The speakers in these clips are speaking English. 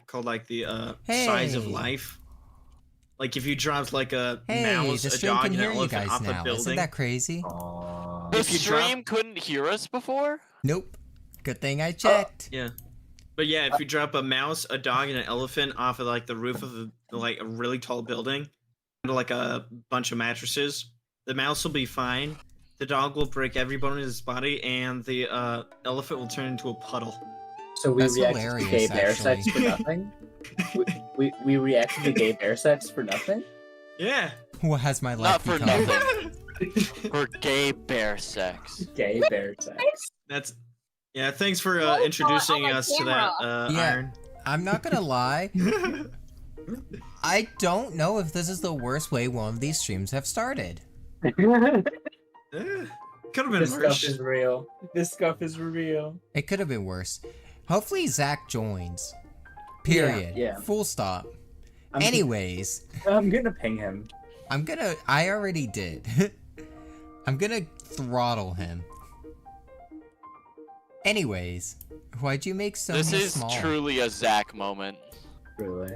called like the size of life. Like if you dropped like a mouse, the a stream dog, can and an hear you elephant guys off the now. building. Isn't that crazy? The If you stream couldn't hear us before? Nope. Good thing I checked. Yeah. But yeah, if you drop a mouse, a dog, and an elephant off of like the roof of like a really tall building, into like a bunch of mattresses, the mouse will be fine. The dog will break every bone in his body, and the elephant will turn into a puddle. So we That's reacted to gay hilarious, bear actually. sex for nothing? we reacted to gay bear sex for nothing? Yeah. What has my Not life for become? nothing. For gay bear sex. Gay bear sex. That's yeah. Thanks for Oh, introducing on my us to that, Yeah. Iron. I'm not gonna lie. I don't know if this is the worst way one of these streams have started. Could have been This stuff worse. is real. This stuff is real. It could have been worse. Hopefully Zach joins. Period. Yeah. Full stop. I'm Anyways, I'm gonna ping him. I already did. I'm gonna throttle him. Anyways, why'd you make so This many is small? truly a Zach moment. Really.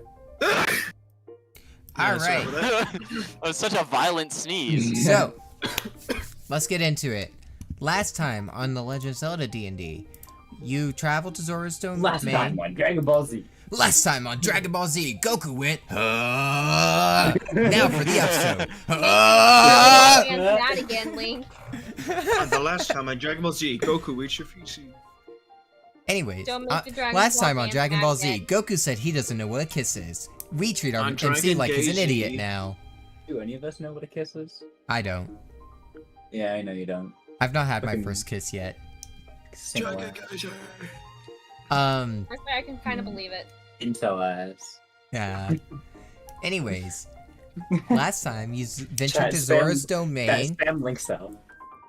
Alright, That was such a violent sneeze. so let's get into it. Last time on the Legend of Zelda D&D, you traveled to Zora's Stone Last Main. time on Dragon Ball Z. Last time on Dragon Ball Z, Goku went. Now for the episode. Answer that again, Link. The last time on Dragon Ball Z, Goku ate your feces. Anyways, Don't make the Dragon last Ball time on dance Dragon Ball Z, again. Goku said he doesn't know what a kiss is. We treat our On MC Dragon like he's an Day idiot Z. now. Do any of us know what a kiss is? I don't. Yeah, I know you don't. I've not had my Okay. first kiss yet. Single ass. Actually, I can kind of believe it. Intel ass. Yeah. Anyways, last time you ventured Chat, to spam- Zora's That domain, spam link cell.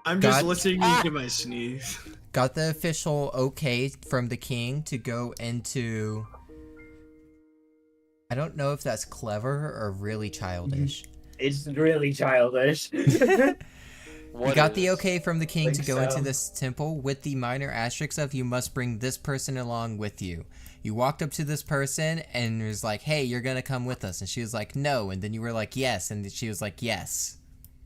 I'm just God. listening to my sneeze. got the official okay from the king to go into. I don't know if that's clever or really childish. It's really childish. You got the okay from the king to Think go into so. this temple with the minor asterisks of you must bring this person along with you. You walked up to this person and was like, hey, you're gonna come with us. And she was like, no. And then you were like, yes. And she was like, yes.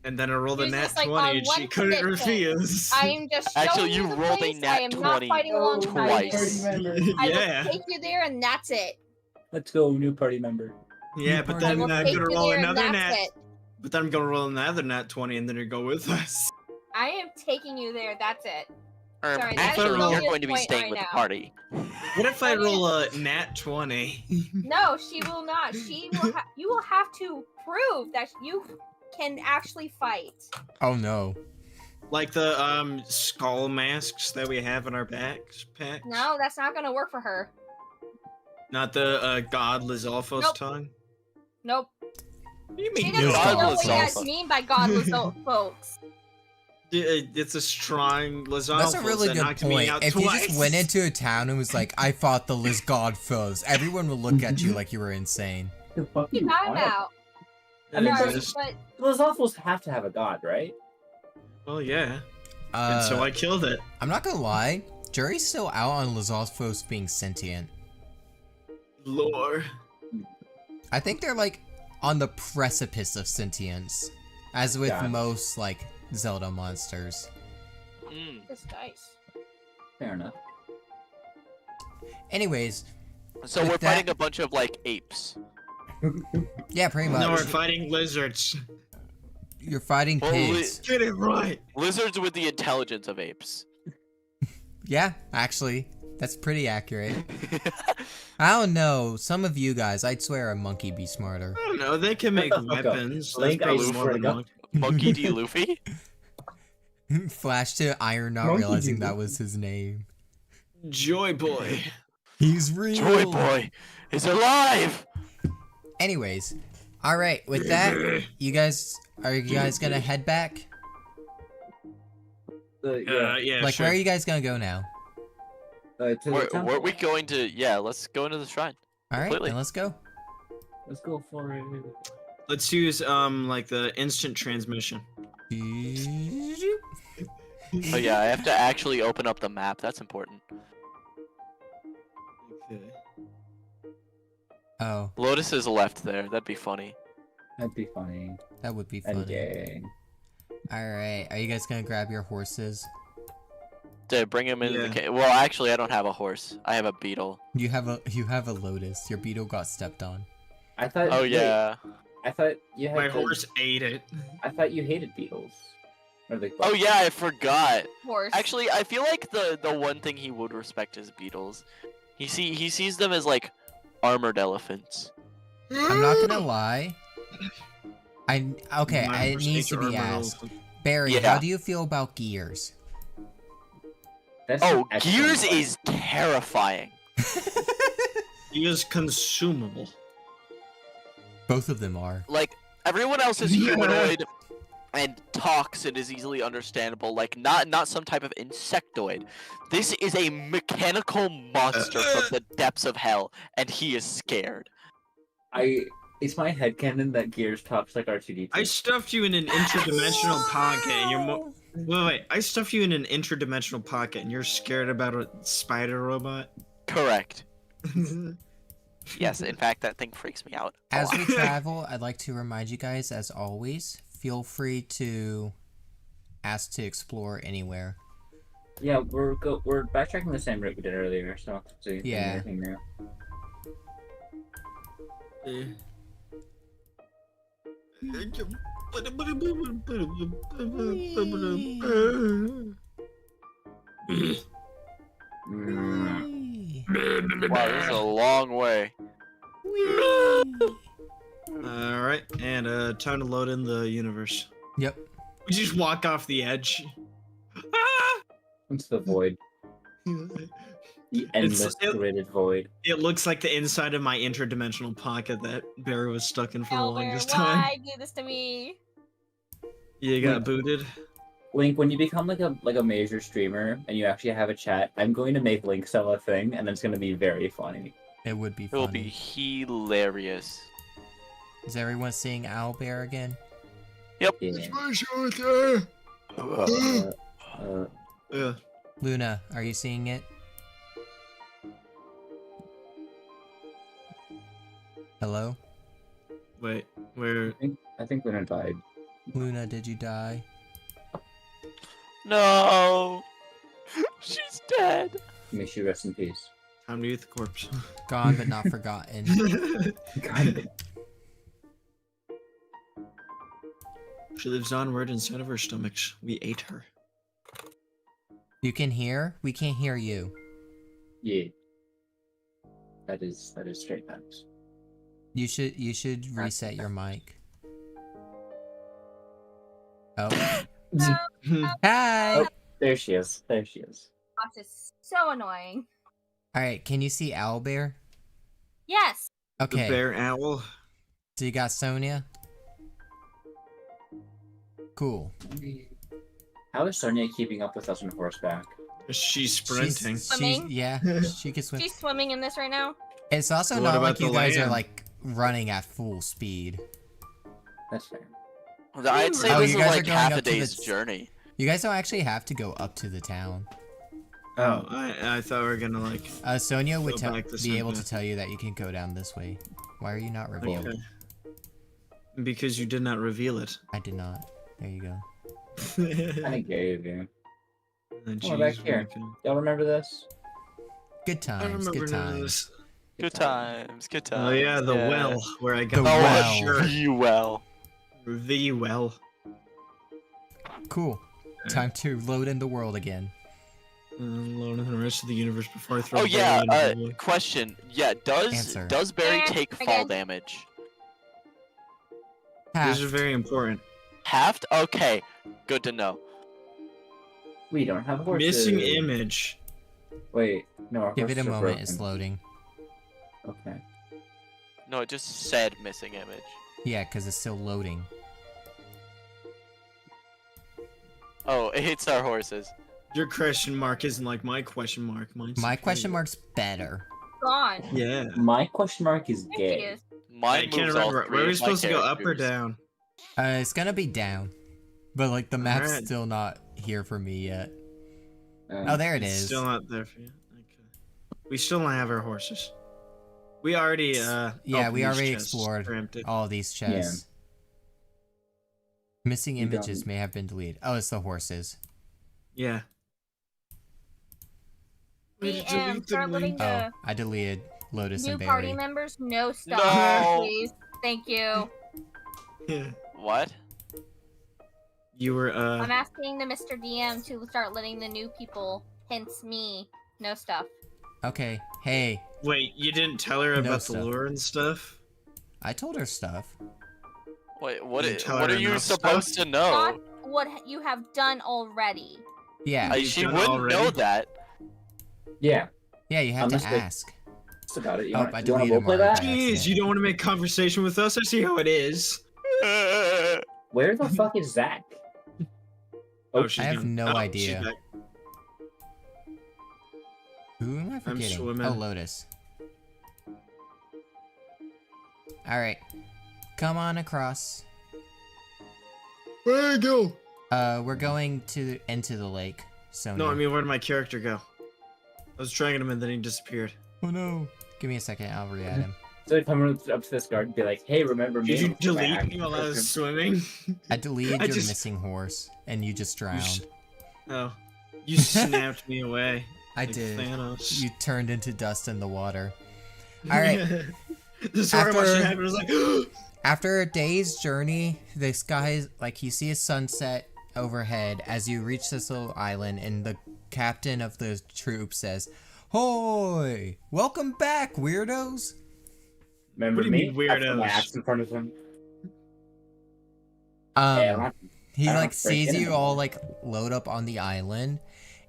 And then I rolled a She's nat just like, 20 on and she one couldn't commitment. refuse. I am just showing Actually, you the rolled a place. nat I am 20 not fighting alongside twice. you. Party member. I Yeah. will take you there, and that's it. Let's go, new party member. Yeah, but I then will I'm take gonna you roll there, and another that's nat. it. But then I'm gonna roll another nat 20 and then you go with us. I am taking you there. That's it. Sorry, that is Actually, the you're lowest going to be point staying right with the now. party. What if I roll a nat 20? No, she will not. She will. You will have to prove that you can actually fight. Oh no. Like the skull masks that we have in our backpacks? No, that's not gonna work for her. Not the God Lizalfos Nope. tongue? Nope. What do you She mean? doesn't God know what you Lizalfos. guys mean by godless folks. It's a strong Lizalfos. That's a really that good knocked me point. out If you twice. just went into a town and was like, I fought the Liz Godfoes, everyone would look at you like you were insane. The fuck Keep you time want? out. That Sorry, exists. but Those awfuls have to have a god, right? Well, yeah. And so I killed it. I'm not gonna lie, jury's still out on Lizalfos being sentient. Lore. I think they're like on the precipice of sentience, as with God. most like Zelda monsters. Mm. this dice. Fair enough. Anyways, So With we're that- fighting a bunch of like apes. yeah, pretty much. No, we're fighting lizards. You're fighting Well, pigs. Get it right. Lizards with the intelligence of apes. Yeah, actually, that's pretty accurate. I don't know. Some of you guys, I'd swear a monkey be smarter. I don't know. They can make Shut the fuck up. weapons. That's Link, I probably swear more to than God. one. Monkey D. Luffy? Flash to Iron, not Monkey realizing dude. that was his name. Joy Boy. He's real. Joy Boy is alive! Anyways, all right. With that, are you guys gonna head back? Yeah, Like, sure. where are you guys gonna go now? To the temple. Were we going to... Yeah, let's go into the shrine. All right, Completely. then let's go. Let's go for it. Let's use like the instant transmission. Oh yeah, I have to actually open up the map. That's important. Okay. Oh, Lotus is left there. That'd be funny. That'd be funny. that would be And funny. gay. Alright, are you guys gonna grab your horses? Dude, bring him into Yeah. the cave. Well, actually, I don't have a horse. I have a beetle. You have a Lotus. Your beetle got stepped on. I thought. Oh wait, yeah. I thought you had. My to- horse ate it. I thought you hated beetles. Or the Oh yeah, I forgot. Horse. Actually, I feel like the one thing he would respect is beetles. He sees them as like armored elephants. I'm not gonna lie. Okay, My it horse needs ate to your be armor asked. elephant. Barry, Yeah. how do you feel about gears? That's Oh, an excellent Gears question. is terrifying. He is consumable. Both of them are. Like everyone else is humanoid and talks and is easily understandable. Like not some type of insectoid. This is a mechanical monster from the depths of hell, and he is scared. It's my headcanon that Gears talks like R2D2. I stuffed you in an interdimensional pocket, and you're wait. I stuffed you in an interdimensional pocket, and you're scared about a spider robot. Correct. Yes, in fact, that thing freaks me out. a As lot. we travel, I'd like to remind you guys, as always, feel free to ask to explore anywhere. Yeah, we're backtracking the same route we did earlier, so Yeah. everything new. Mm. Wow, this is a long way. All right, and time to load in the universe. Yep. We just walk off the edge. Ah! Into the void. The endless gridded void. It looks like the inside of my interdimensional pocket that Barry was stuck in for the Elmer, longest time. why do this to me? You got booted. Link, when you become like a major streamer and you actually have a chat, I'm going to make Link sell a thing, and it's going to be very funny. It would be It will funny. be hilarious. Is everyone seeing Owlbear again? Yeah. Yeah. Luna, are you seeing it? Hello? Wait, where? I think Luna died. Luna, did you die? No, she's dead. May she rest in peace. Time to eat the corpse. Gone but not forgotten. God. She lives onward inside of our stomachs. We ate her. You can hear? We can't hear you. Yeah. That is straight facts. You should reset your mic. Oh. Hi! Oh. There she is. There she is. Gosh, it's so annoying. Alright, can you see Owlbear? Yes. The Okay, bear owl. so you got Sonia? Cool. How is Sonia keeping up with us on horseback? She's sprinting. Swimming? Yeah, she can swim. She's swimming in this right now. It's also What not about like you the guys are lamb? like running at full speed. That's fair. I'd say Oh, this you is guys are like going half up a to the day's t- journey. You guys don't actually have to go up to the town. Oh, I thought we were gonna like. Sonia would Go back the be same able to path. tell you that you can go down this way. Why are you not revealed? Okay. Because you did not reveal it. I did not. There you go. I gave you. And Oh, back jeez, here. fucking- Y'all remember this? Good I times, remember good none of times. this. Good times, good times. Oh yeah, the well where I got The my well. shirt. You well. The well. Cool. Time to load in the world again. Loading the rest of the universe before I throw. Oh yeah. Barry into the- Question. Yeah. Answer. Does Barry Eh, take I fall guess. damage? Half. These are very important. Halved? Okay. Good to know. We don't have horses. Missing image. Wait, no. Our Give it a horses are moment, it's broken. loading. Okay. No, it just said missing image. Yeah, because it's still loading. Oh, it's our horses. Your question mark isn't like my question mark. My question mark's better. Gone. Yeah. My question mark is There she gay. is. Mine I can't moves all remember. three Where are we of my supposed to go? Up or characters. down? It's gonna be down. But like the map's Alright. still not here for me yet. Um, Oh, there it It's is. still not there for you. Okay. We still don't have our horses. We already Yeah, opened we these already chests. explored They're empty. all these chests. Missing You images don't- may have been deleted. Oh, it's the horses. Yeah. DM, start letting the I deleted Lotus new and Barry. party members know stuff, No. please. Thank you. What? You were I'm asking the Mr. DM to start letting the new people, hence me, know stuff. Okay, hey, Wait, you didn't tell her No about stuff. the lure and stuff? I told her stuff. Wait, what? You tell What her are you enough supposed stuff? to know? Not what you have done already. Yeah, You've She done wouldn't already? know that. Yeah, yeah, you have to Unless they- ask. that's about it. You Oh, want I to deleted roleplay mine. that? Jeez, you don't want to make conversation with us? I see how it is. Where the fuck is Zach? She's I have gone. no She's idea. back. Who am I forgetting? swimming. Oh, Lotus. Alright. Come on across. Where'd I go? We're going into the lake. So No, I mean, where'd my character go? I was dragging him and then he disappeared. Oh no. Give me a second, I'll re-add him. So I come up to this guard and be like, "Hey, remember me?" Did you I'm delete back." me while I was swimming? I deleted I your just- missing horse, and you just drowned. Oh. You snapped me away. I like did. Thanos. You turned into dust in the water. Alright. This is where I watched it After- happen. I was like, After a day's journey, the sky, like, you see a sunset overhead as you reach this little island, and the captain of the troop says, "Hoy! Welcome back, weirdos!" Remember What do you me? mean, I put weirdos? my axe in front of him. Hey, I'm not- He I don't like sees break in you all anymore. like load up on the island,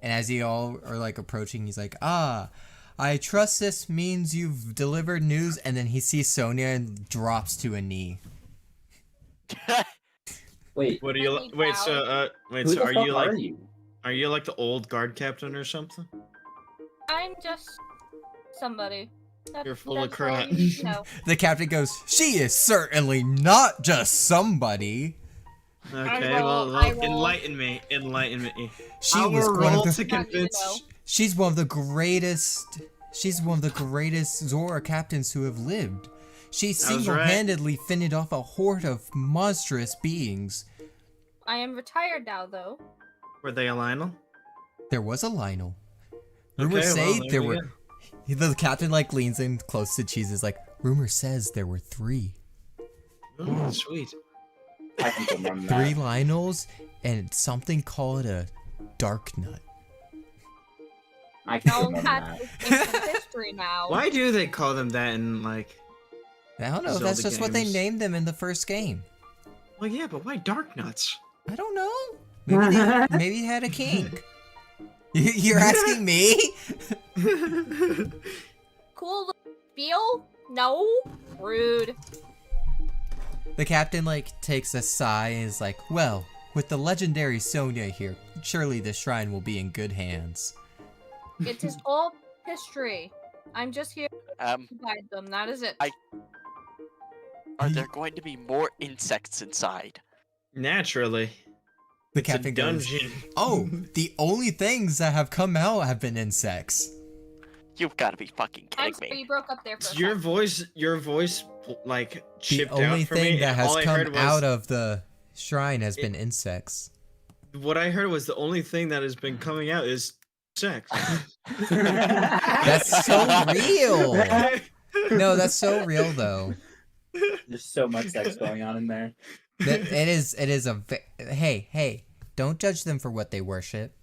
and as you all are like approaching, he's like, "Ah, I trust this means you've delivered news." And then he sees Sonia and drops to a knee. Wait, what are you? Let me Wait, so down. wait, who so the are fuck you like? are you? Are you like the old guard captain or something? I'm just somebody. You're full of That's all crap. you need to know. The captain goes, "She is certainly not just somebody. Okay, roll- well, I roll. enlighten me. Enlighten me. She I was will one roll of the. to Not you to know. convince. She's one of the greatest. She's one of the greatest Zora captains who have lived. She right. single-handedly fended off a horde of monstrous beings. I am retired now, though. Were they a Lionel? There was a Lionel. Rumors Okay, say well, there we were. go. The captain like leans in close to Cheese. Is like, rumor says there were 3. Oh, sweet. I can go more than 3 that. Lionels and something called a dark nut. I can go Now more than that's that. ancient history now. Why do they call them that in like? I don't know. Zelda That's just what they games. named them in the first game. Well, yeah, but why dark nuts? I don't know. Maybe he had a kink. You're asking me? Cool feel? No? Rude. The captain like takes a sigh and is like, "Well, with the legendary Sonia here, surely the shrine will be in good hands." It is all history. I'm just here Um, to guide them. That is it. are there going to be more insects inside? Naturally. The It's a captain goes, dungeon. "Oh, the only things that have come out have been insects." You've got to be fucking I'm kidding sorry, me. you broke up there for a Your second. voice, like The chipped only out for thing me. that and has all I come heard was, out of the shrine has been insects. What I heard was the only thing that has been coming out is sex. That's so real. No, that's so real though. There's so much sex going on in there. It is a hey, don't judge them for what they worship.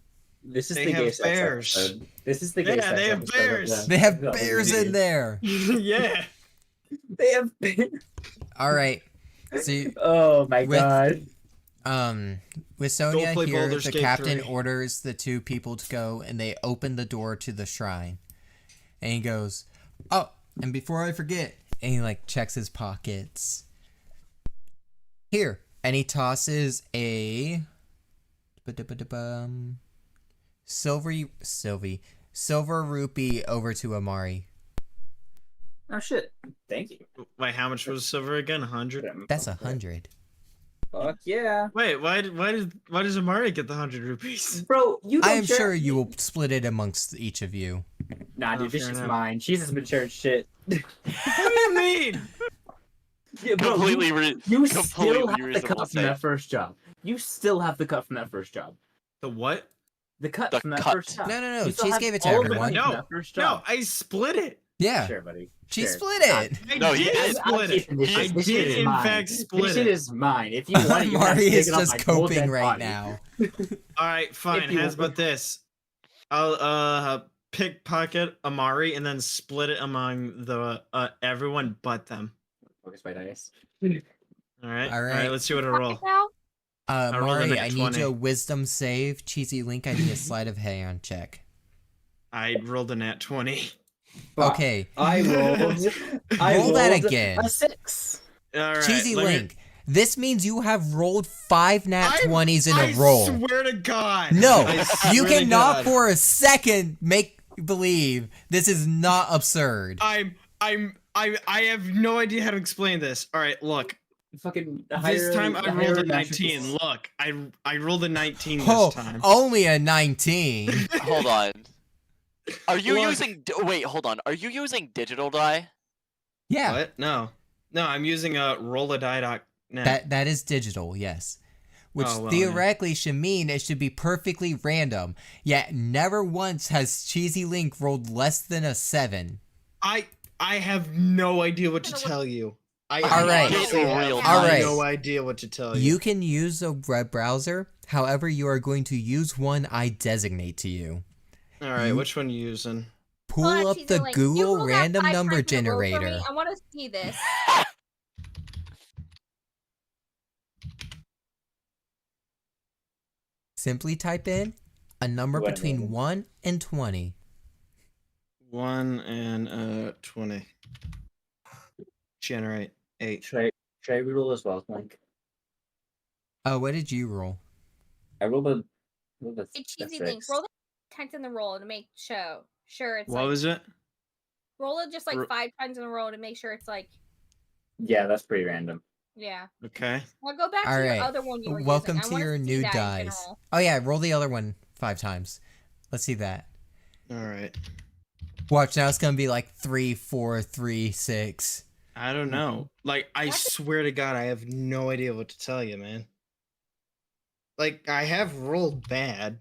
This is They the have gay sex bears. episode. This is the gay Yeah, sex they have episode of bears. They have the bears in there. Yeah. They have bears. All right. So Oh my With- god. with Sonia play here, Baldur's the Gate captain 3. orders the 2 people to go, and they open the door to the shrine. And he goes, "Oh, and before I forget," and he like checks his pockets. Here, and he tosses a silver rupee over to Amari. Oh shit. Thank you. Wait, how much was silver again? 100. That's 100. Fuck yeah. Wait, why does Amari get the 100 rupees? Bro, you don't I am share- sure you will split it amongst each of you. Nah, Oh, dude, this fair is enough. mine. She's as mature as shit. What do you mean? Yeah, bro, Completely, you completely still have the reasonable cut from that first job. You still have the cut from that first job. The what? The cut The from that cut. first job. No. You still Cheese have gave it to all of the everyone. money from No, that first No, job. I split it. Yeah. Sure, buddy. She Sure. split it. I No, he did did. split it. This I shit- this did shit is in mine. fact split This shit it. is mine. If you want it, you're gonna have Mari to is take it off just my cold coping dead right body. now. All right, fine. you How's want- about this? I'll pickpocket Amari and then split it among the everyone but them. Focus my dice. All right. All right. Let's see what I roll. Now? I rolled a Mari, nat I need 20. your wisdom save. Cheesy Link, I need a sleight of hand check. I rolled a nat 20. Fuck. Okay. I rolled. Roll that again. A 6. All right. Cheesy let me- Link, this means you have rolled 5 nat I- 20s in I a row. swear to God. No, I you swear to cannot God. for a second make believe this is not absurd. I have no idea how to explain this. All right, look. Fucking This time I rolled a 19. Look, I rolled a 19 this time. Only a 19. Hold on. Are you Look. using? Wait, hold on. Are you using digital die? Yeah, What? No, I'm using a rolladie.net. that is digital, yes. Which Oh, well, theoretically should mean it should be perfectly random. Yet never once has Cheesy Link rolled less than a 7. I have no idea what to tell you. I All right. honestly have All right. no idea what to tell You can use a web browser. However, you are going to use one I designate to you. All right, which one you using? Pull Hold on, up Cheesy the Link. You Google rolled that random 5 number times in a row for me. generator. I want to see this. Simply type in a number What between number? 1 and 20. 1 and 20. Generate 8. Should I reroll as well, Mike? Oh, what did you roll? I rolled a Hey, Cheesy Link, roll the times in the roll to make sure it's What like was it? roll it just like Ro- 5 times in a row to make sure it's like Yeah, that's pretty random. yeah. Okay. Well, go back to All your right. other one you were Welcome using. I to wanna your see new that in dice. general. Oh yeah, roll the other one 5 times. Let's see that. All right. Watch, now it's gonna be like 3, 4, 3, 6. I don't know. Like, I What? swear to God, I have no idea what to tell you, man. Like, I have rolled bad.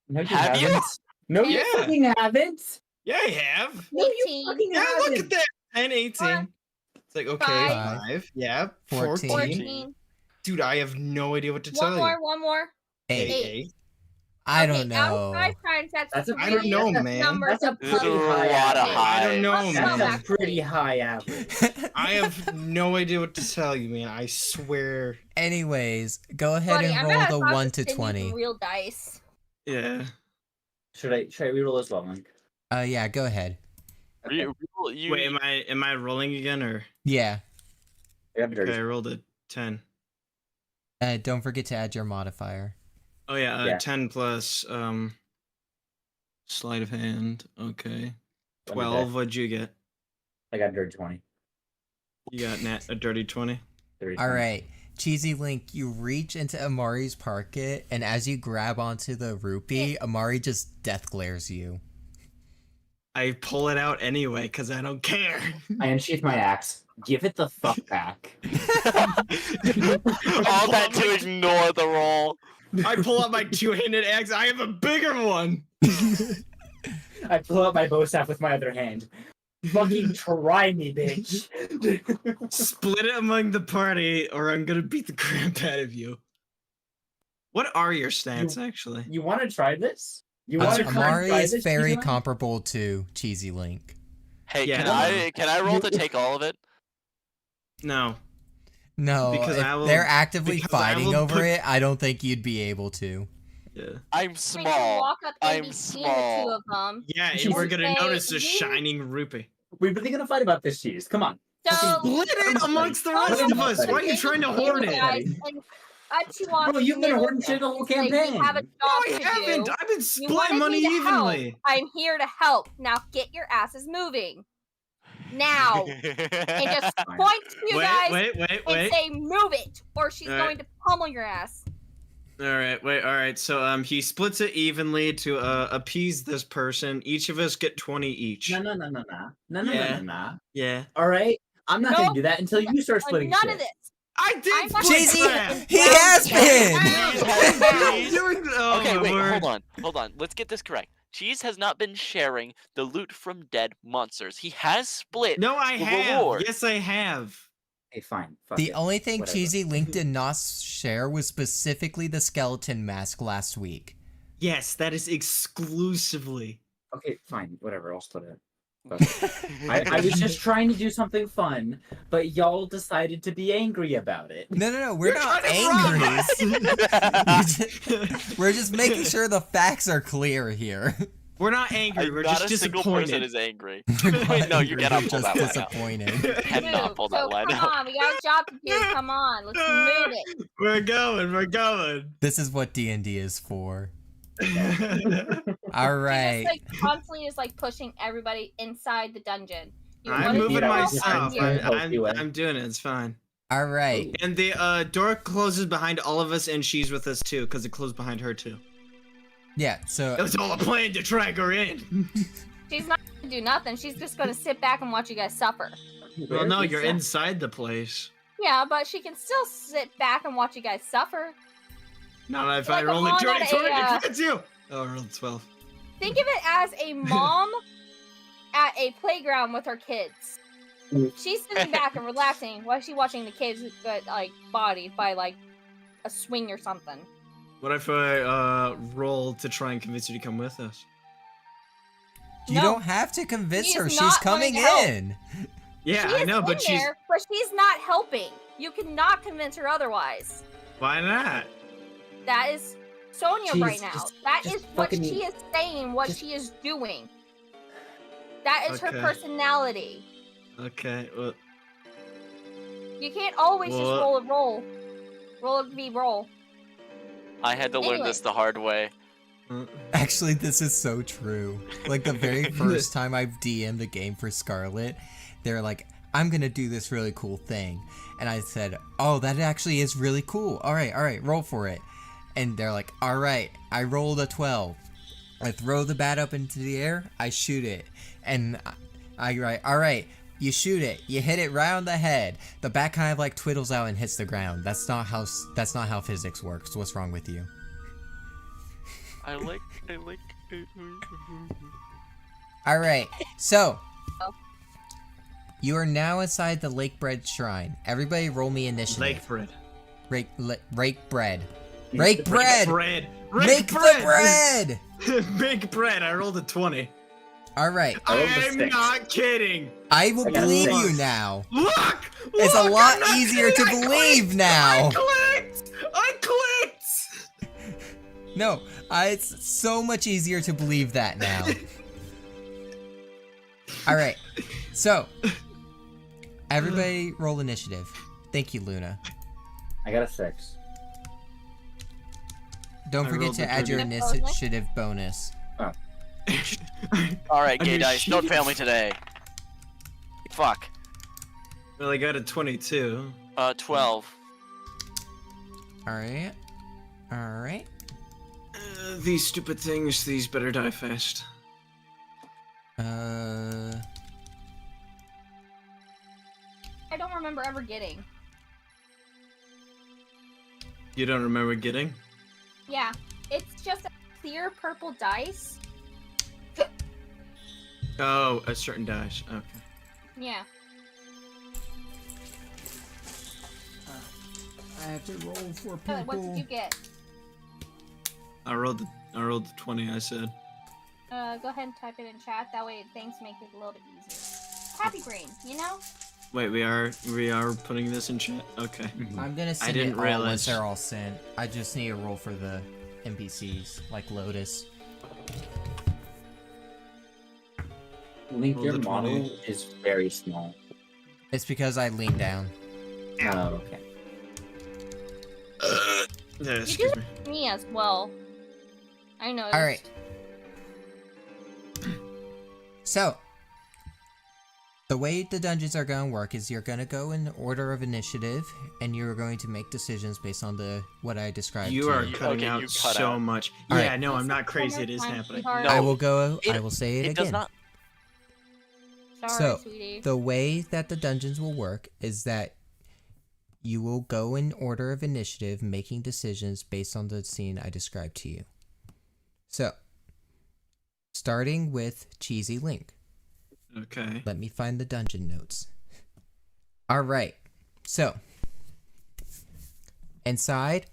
No, you Have you? haven't. No, you Yeah. fucking haven't. Yeah, I have. No, you 18. fucking Yeah, look haven't. at that. 10, 18. It's like, okay, Five. 5. Yeah, 14. 14. Dude, I have no idea what to tell One more. 8. 8. I Okay, don't out of know. 5 times, that's That's a I don't know, man. Number That's a to This is pretty a high lot of average. high. I don't know, Let's go man. That's a back. pretty high average. I have no idea what to tell you, man. I swear. Anyways, go ahead Buddy, and I'm roll gonna the toss 1 this to in using 20. Real dice. Yeah. Should I reroll as well, Mike? Yeah, go ahead. Okay. Wait, am I rolling again or? Yeah. I got a dirty. Okay, I rolled a 10. Don't forget to add your modifier. Oh yeah, Yeah. 10 plus sleight of hand. Okay. Let me 12. bet. What'd you get? I got a dirty 20. You got a dirty 20. Dirty All 20. right, Cheesy Link, you reach into Amari's pocket, and as you grab onto the rupee, Amari just death glares you. I pull it out anyway because I don't care. I unsheath my axe. Give it the fuck back. All that to ignore the roll. I pull out my two-handed axe. I have a bigger one. I pull out my bow staff with my other hand. Fucking try me, bitch. Split it among the party, or I'm gonna beat the crap out of you. What are your stats, actually? You want to try this? You want to Amari try is this? very Cheesy Link? comparable to Cheesy Link. Hey, Yeah. can I roll to take all of it? No. No, Because if I will- they're actively because I fighting will over put- it, I don't think you'd be able to. Yeah. I'm I mean, you small. walk up I'm in between the small. two of them. Yeah, and Jesus. we're gonna Hey, notice a you- shining rupee. We're really gonna fight about this cheese. Come on. So Split it amongst the Hold rest on, of us. Why are you trying to hoard it? guys, and Achi wants Bro, you've been to hoarding know shit the whole that we campaign. have a job No, I to haven't. do. I've been You splitting wanted money me to help. evenly. I'm here to help. Now get your asses moving. Now. And just Fine. point to you guys Wait, and say move it, or she's Alright. going to pummel your ass. All right, wait. All right, so he splits it evenly to appease this person. Each of us get 20 each. No. Yeah. All right, I'm not gonna Nope. do that until you start splitting None shit. of this. I I'm did not split Cheesy, crap. he has been. Cheese. Oh, Okay, my wait, word. hold on. Let's get this correct. Cheese has not been sharing the loot from dead monsters. He has split No, I the have. reward. Yes, I have. Hey, fine. Fuck The it. only thing Whatever. Cheesy Link did not share was specifically the skeleton mask last week. Yes, that is exclusively. Okay, fine. Whatever. I'll split it. I was just trying to do something fun, but y'all decided to be angry about it. No, we're You're not trying to rob angry. We're just making sure the facts are clear here. We're not angry. We're Not just a single person disappointed. is angry. We're Wait, no, you angry, cannot we're pull just that line out. disappointed. Cannot Move. pull that So line come out. on, we got a job to do. Come on, let's move it. We're going. This is what D&D is for. All She right. just like constantly is like pushing everybody inside the dungeon. You I'm wanna moving do myself. here. I'm doing it. It's fine. All right. And the door closes behind all of us, and she's with us too, because it closed behind her too. Yeah, It so was all a plan to drag her in. She's not gonna do nothing. She's just gonna sit back and watch you guys suffer. Well, no, you're in. inside the place. Yeah, but she can still sit back and watch you guys suffer. Not if Like I a rolled a mom 20, at a, 20, 22. Oh, I rolled 12. Think of it as a mom at a playground with her kids. She's sitting back and relaxing while she's watching the kids get like bodied by like a swing or something. What if I roll to try and convince you to come with us? you No. don't have to convince She her. is She's not coming going to help. in. Yeah, She I is know, in but she's. there, but she's not helping. You cannot convince her otherwise. Why not? That is Sonia Jeez, right now. That just is what fucking- she is saying, what just- she is doing. That is her Okay. personality. Okay, well, You can't always just What? roll a roll. Roll a V roll. I had to learn Anyway. this the hard way. Actually, this is so true. Like the very first time I've DM'd a game for Scarlet, they're like, I'm gonna do this really cool thing. And I said, oh, that actually is really cool. All right, roll for it. And they're like, all right, I rolled a 12. I throw the bat up into the air, I shoot it. And I write, all right, you shoot it, you hit it right on the head. The bat kind of like twiddles out and hits the ground. That's not how physics works. What's wrong with you? I like. All right, so Oh. you are now inside the Lake Bread Shrine. Everybody, roll me initiative. Lake bread. Rake bread. Rake bread. Bread. Make the bread. Make bread. I rolled a 20. All right, I rolled a I'm 6. not kidding. I will I got a believe 6. you now. Look! It's a Look, lot I'm not easier to kidding. I believe clicked. now. I clicked. No, it's so much easier to believe that now. All right, so everybody, roll initiative. Thank you, Luna. I got a 6. Don't I forget rolled to a add your 30. initiative bonus. All right, I gay mean, dice. Don't fail me today. Fuck. Well, I got a 22. 12. All right. These stupid things, these better die fast. I don't remember ever getting. You don't remember getting? Yeah, it's just a clear purple dice. Oh, a certain dice. Okay. Yeah. I have to roll for What did you get? I rolled the 20. I said. Go ahead and type it in chat. That way things make it a little bit easier. Happy brain, you know? Wait, we are putting this in chat. Okay. I'm gonna send didn't it all realize. once they're all sent. I just need a roll for the NPCs, like Lotus. Link, Roll your the 20. model is very small. It's because I lean down. Oh, okay. Yeah, You excuse do me. me as well. I know. All right. So, The way the dungeons are going to work is you're going to go in order of initiative, and you're going to make decisions based on what I described You to are you. cutting Okay, out you cut so out. much. All Yeah, right. no, I'm Please not say one crazy. more It is time, happening. sweetheart. No. I will go. I It- will say it It again. does not. Sorry, So, sweetie. the way that the dungeons will work is that you will go in order of initiative, making decisions based on the scene I described to you. So, starting with Cheesy Link. Okay. Let me find the dungeon notes. Alright, so inside,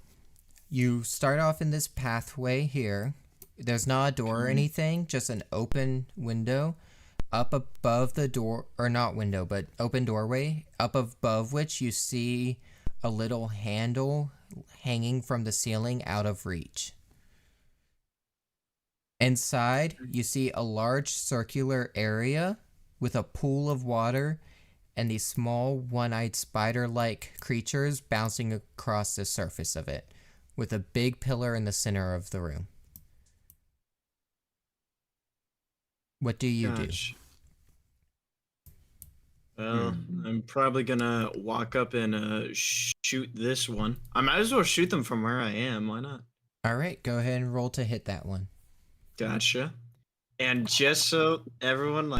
you start off in this pathway here. There's not a door or anything, just an open window. Up above the door, or not window, but open doorway, up above which you see a little handle hanging from the ceiling out of reach. Inside, you see a large circular area with a pool of water and these small one-eyed spider-like creatures bouncing across the surface of it, with a big pillar in the center of the room. What do you do? Gosh. Well, I'm probably gonna walk up and shoot this one. I might as well shoot them from where I am. Why not? Alright, go ahead and roll to hit that one. Gotcha. And just so everyone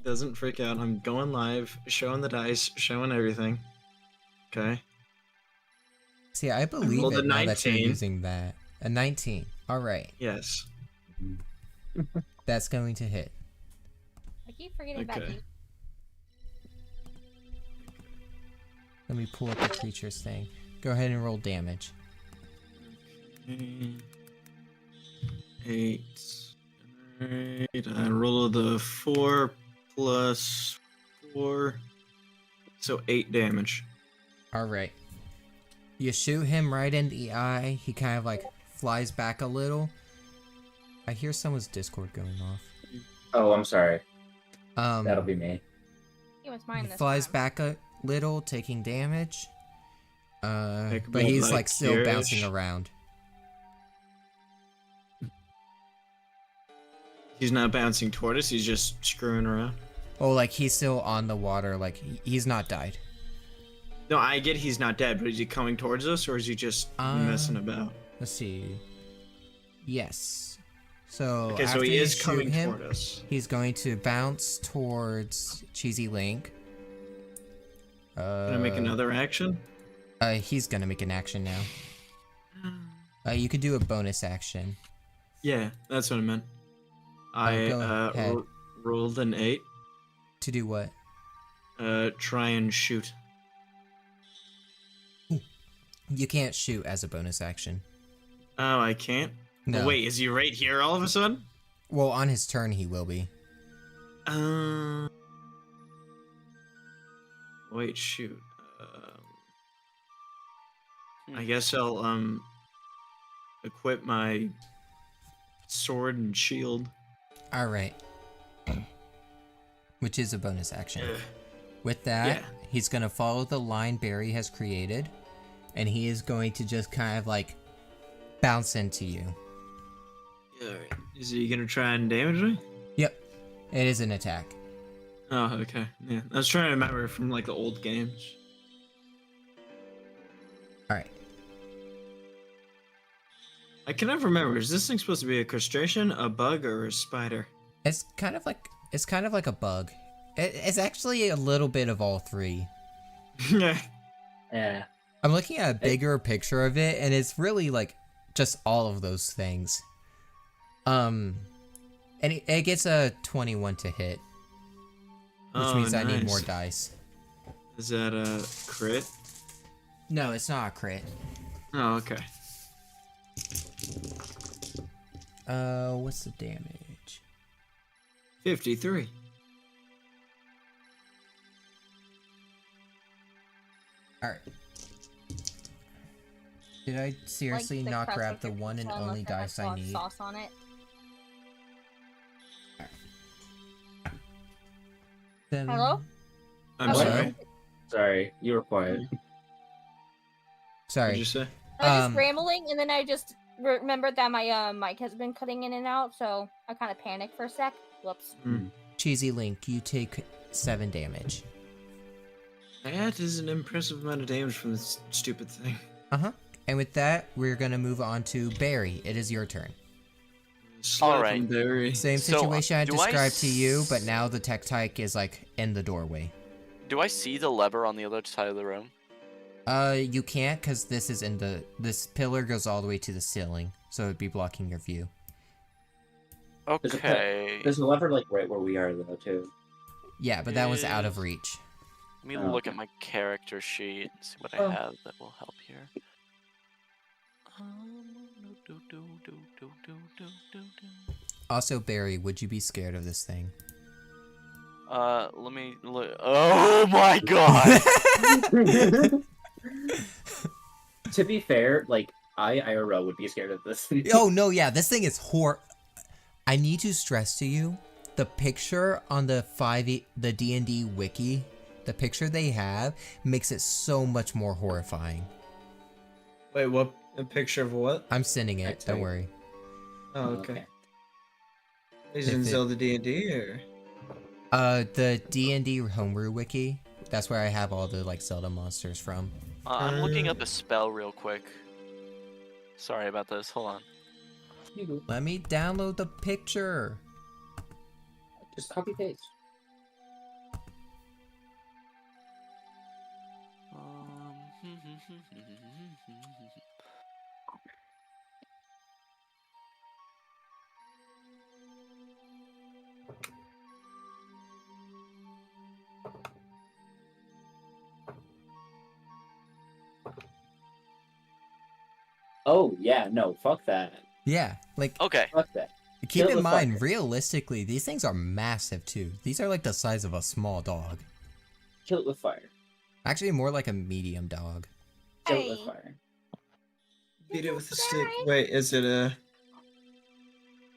doesn't freak out, I'm going live, showing the dice, showing everything. Okay. See, I believe rolled it a now that you're 19. using that. A 19. Alright, Yes. that's going to hit. I keep forgetting about Okay. you. Let me pull up the creature's thing. Go ahead and roll damage. 8. Alright. I rolled the 4 plus 4. So 8 damage. Alright. You shoot him right in the eye. He kind of flies back a little. I hear someone's Discord going off. Oh, I'm sorry. That'll He be me. It was mine this flies time. back a little, taking damage. Like, But he's like still here-ish? bouncing around. He's not bouncing toward us, he's just screwing around. Oh, he's still on the water. He's not died. No, I get he's not dead, but is he coming towards us or is he just messing about? Let's see. Yes. So Okay, so after he you is shoot coming him, toward us. he's going to bounce towards Cheesy Link. Can I make another action? He's gonna make an action now. You could do a bonus action. Yeah, that's what I meant. I go ahead. rolled an 8. To do what? Try and shoot. You can't shoot as a bonus action. Oh, I can't? No. Oh, wait, is he right here all of a sudden? Well, on his turn he will be. Wait, shoot. I guess I'll equip my sword and shield. Alright. Which is a bonus action. Ugh. With that, Yeah. he's gonna follow the line Barry has created, and he is going to just kind of bounce into you. Alright. Is he gonna try and damage me? Yep. It is an attack. Oh, okay. Yeah. I was trying to remember from the old games. Alright. I can never remember. Is this thing supposed to be a crustacean, a bug, or a spider? It's kind of like a bug. It's actually a little bit of all three. Yeah. Yeah. I'm looking at a bigger picture of it, and it's really just all of those things. And it gets a 21 to hit, which means I need more dice. Is that a crit? No, it's not a crit. Oh, okay. What's the damage? 53. Alright. Did I seriously the not crust grab of the your one and pizza only unless it has dice I need? Sauce on it. Then... Hello? I'm Oh, sorry. Sorry, you were quiet. What'd Sorry. you say? I was Um, just rambling, and then I just remembered that my mic has been cutting in and out, so I kind of panicked for a sec. Whoops. Cheesy Link, you take 7 damage. That is an impressive amount of damage from this stupid thing. Uh-huh. And with that, we're gonna move on to Barry. It is your turn. Slap Alright. him, Barry. Same So, situation I do I described to you, but now the tech tyke is like in the doorway. Do I see the lever on the other side of the room? You can't because this pillar goes all the way to the ceiling, so it'd be blocking your view. Okay. There's a lever like right where we are though too. Yeah, but that was out of reach. Let me Oh. look at my character sheet and see what I Oh. have that will help here. Also, Barry, would you be scared of this thing? Let me look. Oh my god! To be fair, like I IRL would be scared of this. Oh no, yeah, this thing is I need to stress to you, the picture on the the D&D wiki, the picture they have makes it so much more horrifying. Wait, what? A picture of what? I'm sending it. Don't worry. Oh, okay. Is it in If it- Zelda D&D or? The D&D homebrew wiki. That's where I have all the like Zelda monsters from. I'm looking up a spell real quick. Sorry about this. Hold on. Let me download the picture. Just copy paste. Oh yeah, no, fuck that. Yeah, like Okay. Fuck that. keep Kill in the mind, fucker. realistically, these things are massive too. These are like the size of a small dog. Kill it with fire. Actually, more like a medium dog. Kill it with Hey. fire. Beat it with a stick. Wait, is it a?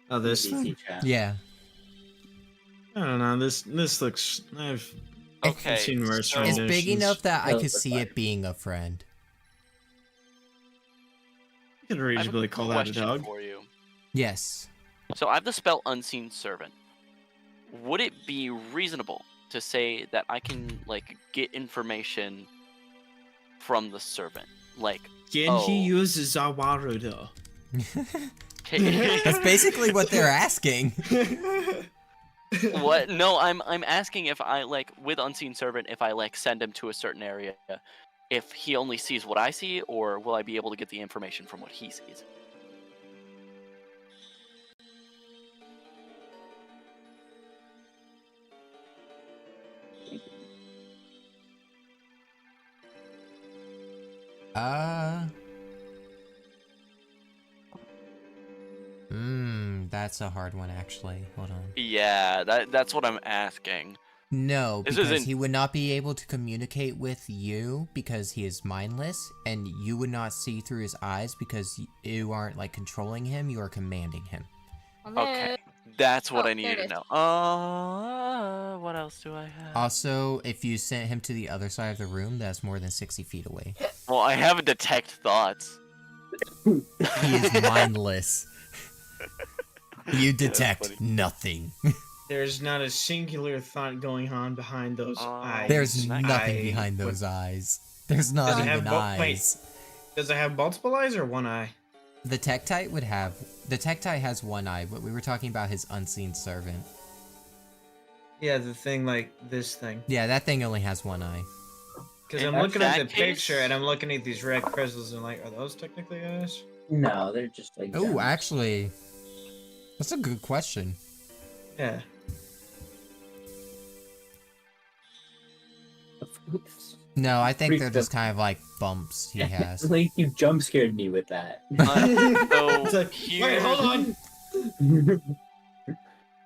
Oh, this DC thing? chat. Yeah. I don't know. This looks. I've Okay. seen worse so- It's big renditions. enough that I Kill could it with see fire. it being a friend. You could I have reasonably call that a question dog. for you. Yes. So I have the spell Unseen Servant. Would it be reasonable to say that I can like get information from the servant? Like, Can Oh. he use Zawaru though? That's basically what they're asking. what? No, I'm asking if I like with Unseen Servant if I like send him to a certain area, if he only sees what I see, or will I be able to get the information from what he sees? That's a hard one actually. Hold on. Yeah, that's what I'm asking. No, This because isn't- he would not be able to communicate with you because he is mindless, and you would not see through his eyes because you aren't like controlling him, you are commanding him. Okay, that's what Oh, I there needed it to is. know. What else do I have? Also, if you sent him to the other side of the room, that's more than 60 feet away. Well, I have a detect thoughts. He is mindless. You That's detect funny. nothing. There's not a singular thought going on behind those eyes. There's Nice. nothing behind those eyes. There's not Does it even have wait. eyes. Does it have multiple eyes or one eye? The Tektite would have. The Tektite has one eye, but we were talking about his unseen servant. Yeah, the thing like this thing. Yeah, that thing only has one eye. Because In I'm looking at the that case- picture and I'm looking at these red crystals and like, are those technically eyes? No, they're just like. Oh, gems. actually, that's a good question. Yeah. Oops. No, I think Freak they're just them. kind of like bumps he has. Like you jump scared me with that. So It's like, wait, hold on.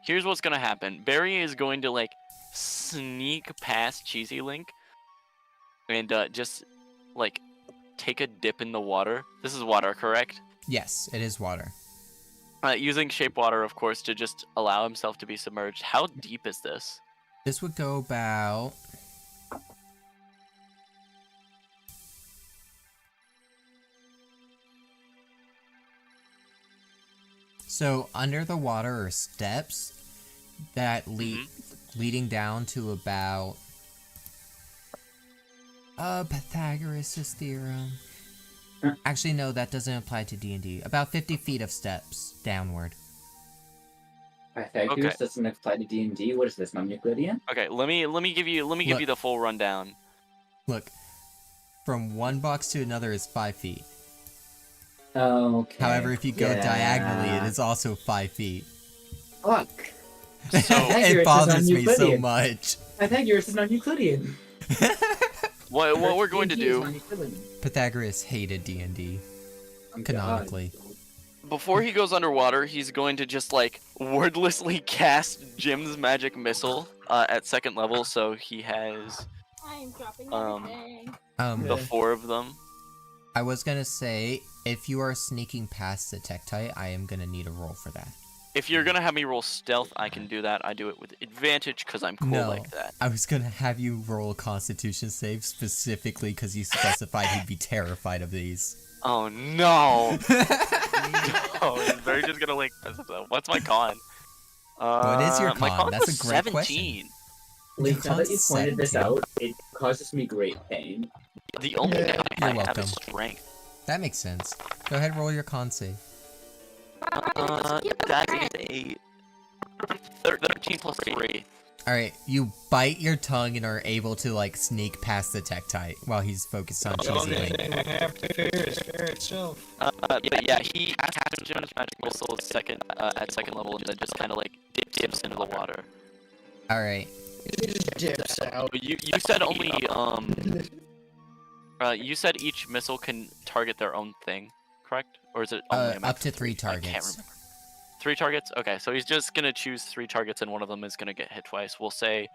Here's what's gonna happen. Barry is going to like sneak past Cheesy Link and just like take a dip in the water. This is water, correct? Yes, it is water. Using shape water, of course, to just allow himself to be submerged. How deep is this? This would go about. So under the water are steps that lead. leading down to about Pythagoras' theorem. Actually, no, that doesn't apply to D&D. About 50 feet of steps downward. Pythagoras doesn't apply to D&D. What is this, non-Euclidean? Okay, let me give you the full rundown. Look, from one box to another is 5 feet. Okay. However, if you go diagonally, it is also 5 feet. Fuck. So It bothers me so non-Euclidean. much. Pythagoras is non-Euclidean. what we're going to D&D is do non-Euclidean. Pythagoras hated D&D, Oh, God. canonically. before he goes underwater, he's going to just like wordlessly cast Jim's magic missile at second level, so he has I'm dropping everything. the 4 of them. I was gonna say, if you are sneaking past the Tektite, I am gonna need a roll for that. If you're gonna have me roll stealth, I can do that. I do it with advantage because I'm cool No. like that. I was gonna have you roll a Constitution save specifically because you specified he'd be terrified of these. Oh no! No, is Barry just gonna like? What's my con? What is your My con? con That's was a great 17. Link, now that you Con's pointed this 17. out, it causes me great pain. The only thing I You're have welcome. is strength. That makes sense. Go ahead, roll your con save. That is a 13 plus 3. Alright, you bite your tongue and are able to, like, sneak past the Tektite while he's focused on The Cheesy only Link. thing I have to fear is fear itself. But yeah, he cast Jim's magic missile at second level, and then just kind of like dips into the water. Alright. It just dips out. But you said only you said each missile can target their own thing, correct? Or is it only a max Up to of 3 I can't targets. remember. 3 targets? Okay, so he's just gonna choose 3 targets, and one of them is gonna get hit twice. We'll say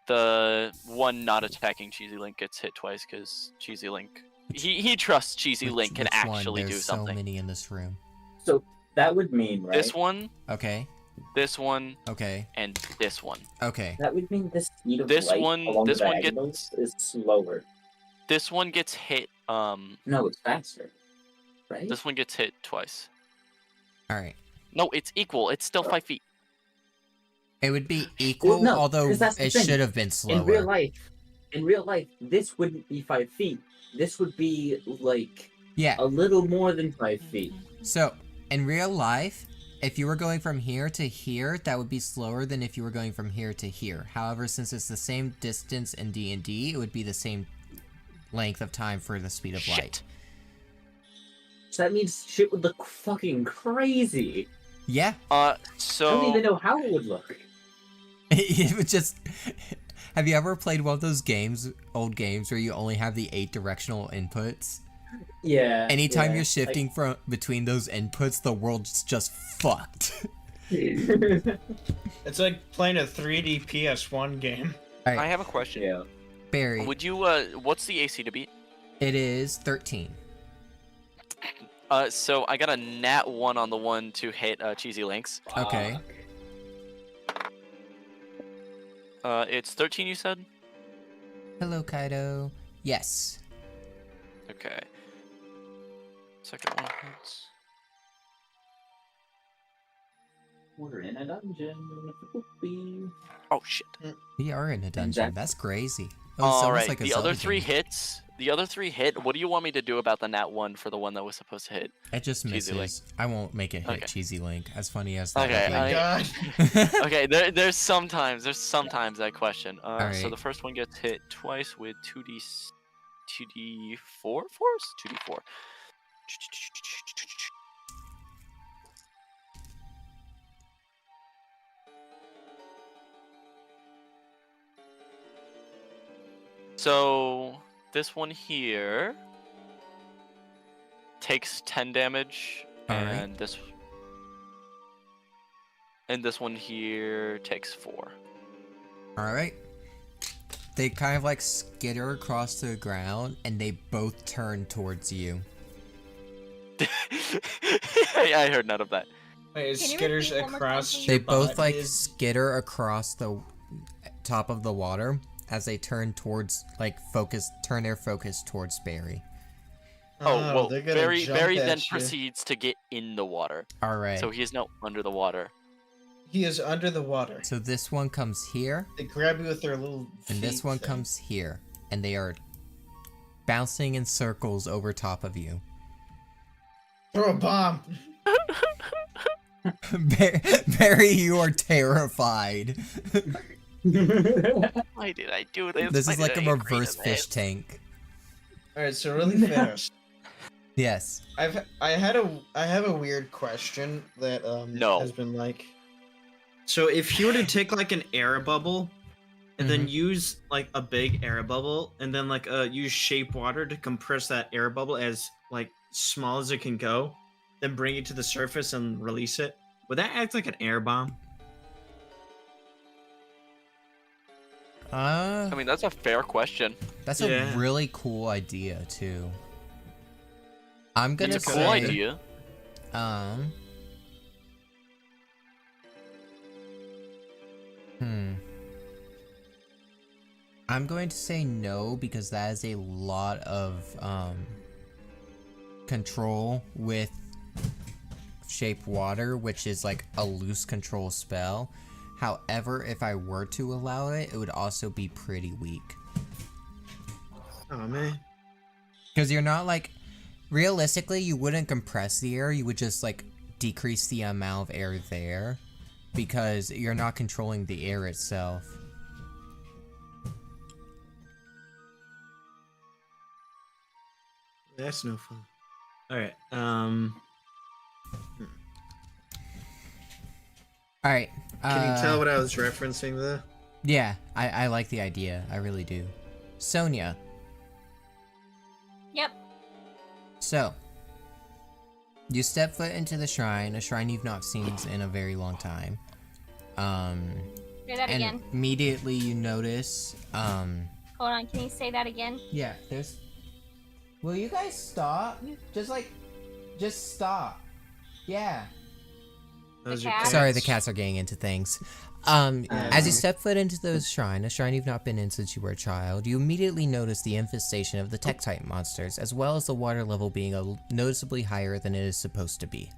the one not attacking Cheesy Link gets hit twice because Cheesy Link he trusts Cheesy Link can Which actually one? do There's something. so many in this room. So that would mean, right? This one, Okay. this one, Okay. and this one. Okay. That would mean the speed of This light one- along this the one diagonals is slower. This one gets hit. No, it's faster. Right? This one gets hit twice. Alright. No, it's equal. It's still 5 feet. It would be equal, no, although 'cause that's the it thing. should have been slower. In real life, this wouldn't be 5 feet. This would be like Yeah. a little more than 5 feet. So, in real life, if you were going from here to here, that would be slower than if you were going from here to here. However, since it's the same distance in D&D, it would be the same length of time for the speed of light. Shit. So that means shit would look fucking crazy. Yeah. I don't So even know how it would look. It would just... Have you ever played one of those games, old games, where you only have the 8 directional inputs? Yeah. Anytime yeah, you're shifting from between those inputs, the world's just fucked. Like... It's like playing a 3D PS1 game. I have a question. yeah. Barry, Would you what's the AC to beat? it is 13. So I got a nat 1 on the one to hit Cheesy Links. Okay. It's 13 you said? Hello, Kaido. Yes. Okay. Second one hits. We're in a dungeon. Oh shit. We are in a dungeon. Exactly. That's crazy. Oh, it's almost Alright, like a the other Zelda 3 game. hits. The other 3 hit. What do you want me to do about the nat 1 for the one that was supposed to hit? It just Cheesy misses. I won't make it hit Okay. Cheesy Link. As funny as that Okay, Oh my god. would be. Okay, there's sometimes I question. So Alright. the first one gets hit twice with 2d4 force? 2d4. So this one here takes 10 damage, Alright. and this one here takes 4. Alright. They kind of like skitter across the ground and they both turn towards you. I heard none of that. Wait, it Can you skitters repeat one more time, across please? They your both butt, like dude? skitter across the top of the water as they turn towards, like, turn their focus towards Barry. Oh, well, they're gonna Barry jump then at you. proceeds to get in the water. Alright. So he is now under the water. He is under the water. So this one comes here, They grab you with their little and this feet one thing. comes here, and they are bouncing in circles over top of you. Throw a bomb. Barry, you are terrified. Why did I do this? This Why is like a did I agree to reverse fish this? tank. All right, so really fast. Yes. I have a weird question that No. has been like. So if you were to take like an air bubble, and then use like a big air bubble, and then like use shape water to compress that air bubble as like small as it can go, then bring it to the surface and release it, would that act like an air bomb? I mean, that's a fair question. That's Yeah. a really cool idea too. I'm gonna It's a say, cool idea. I'm going to say no because that is a lot of control with shape water, which is like a loose control spell. However, if I were to allow it, it would also be pretty weak. Oh man. Because you're not like, realistically, you wouldn't compress the air, you would just like decrease the amount of air there because you're not controlling the air itself. That's no fun. All right. Alright. Can you tell what I was referencing there? Yeah, I like the idea. I really do. Sonia. Yep. So, you step foot into the shrine, a shrine you've not seen in a very long time. Say that And again. immediately you notice, Hold on, can you say that again? yeah, there's... Will you guys stop? Just stop. Yeah. Those The are cat? Sorry, the cats are getting into things. As you step foot into the shrine, a shrine you've not been in since you were a child, you immediately notice the infestation of the Tektite monsters, as well as the water level being noticeably higher than it is supposed to be.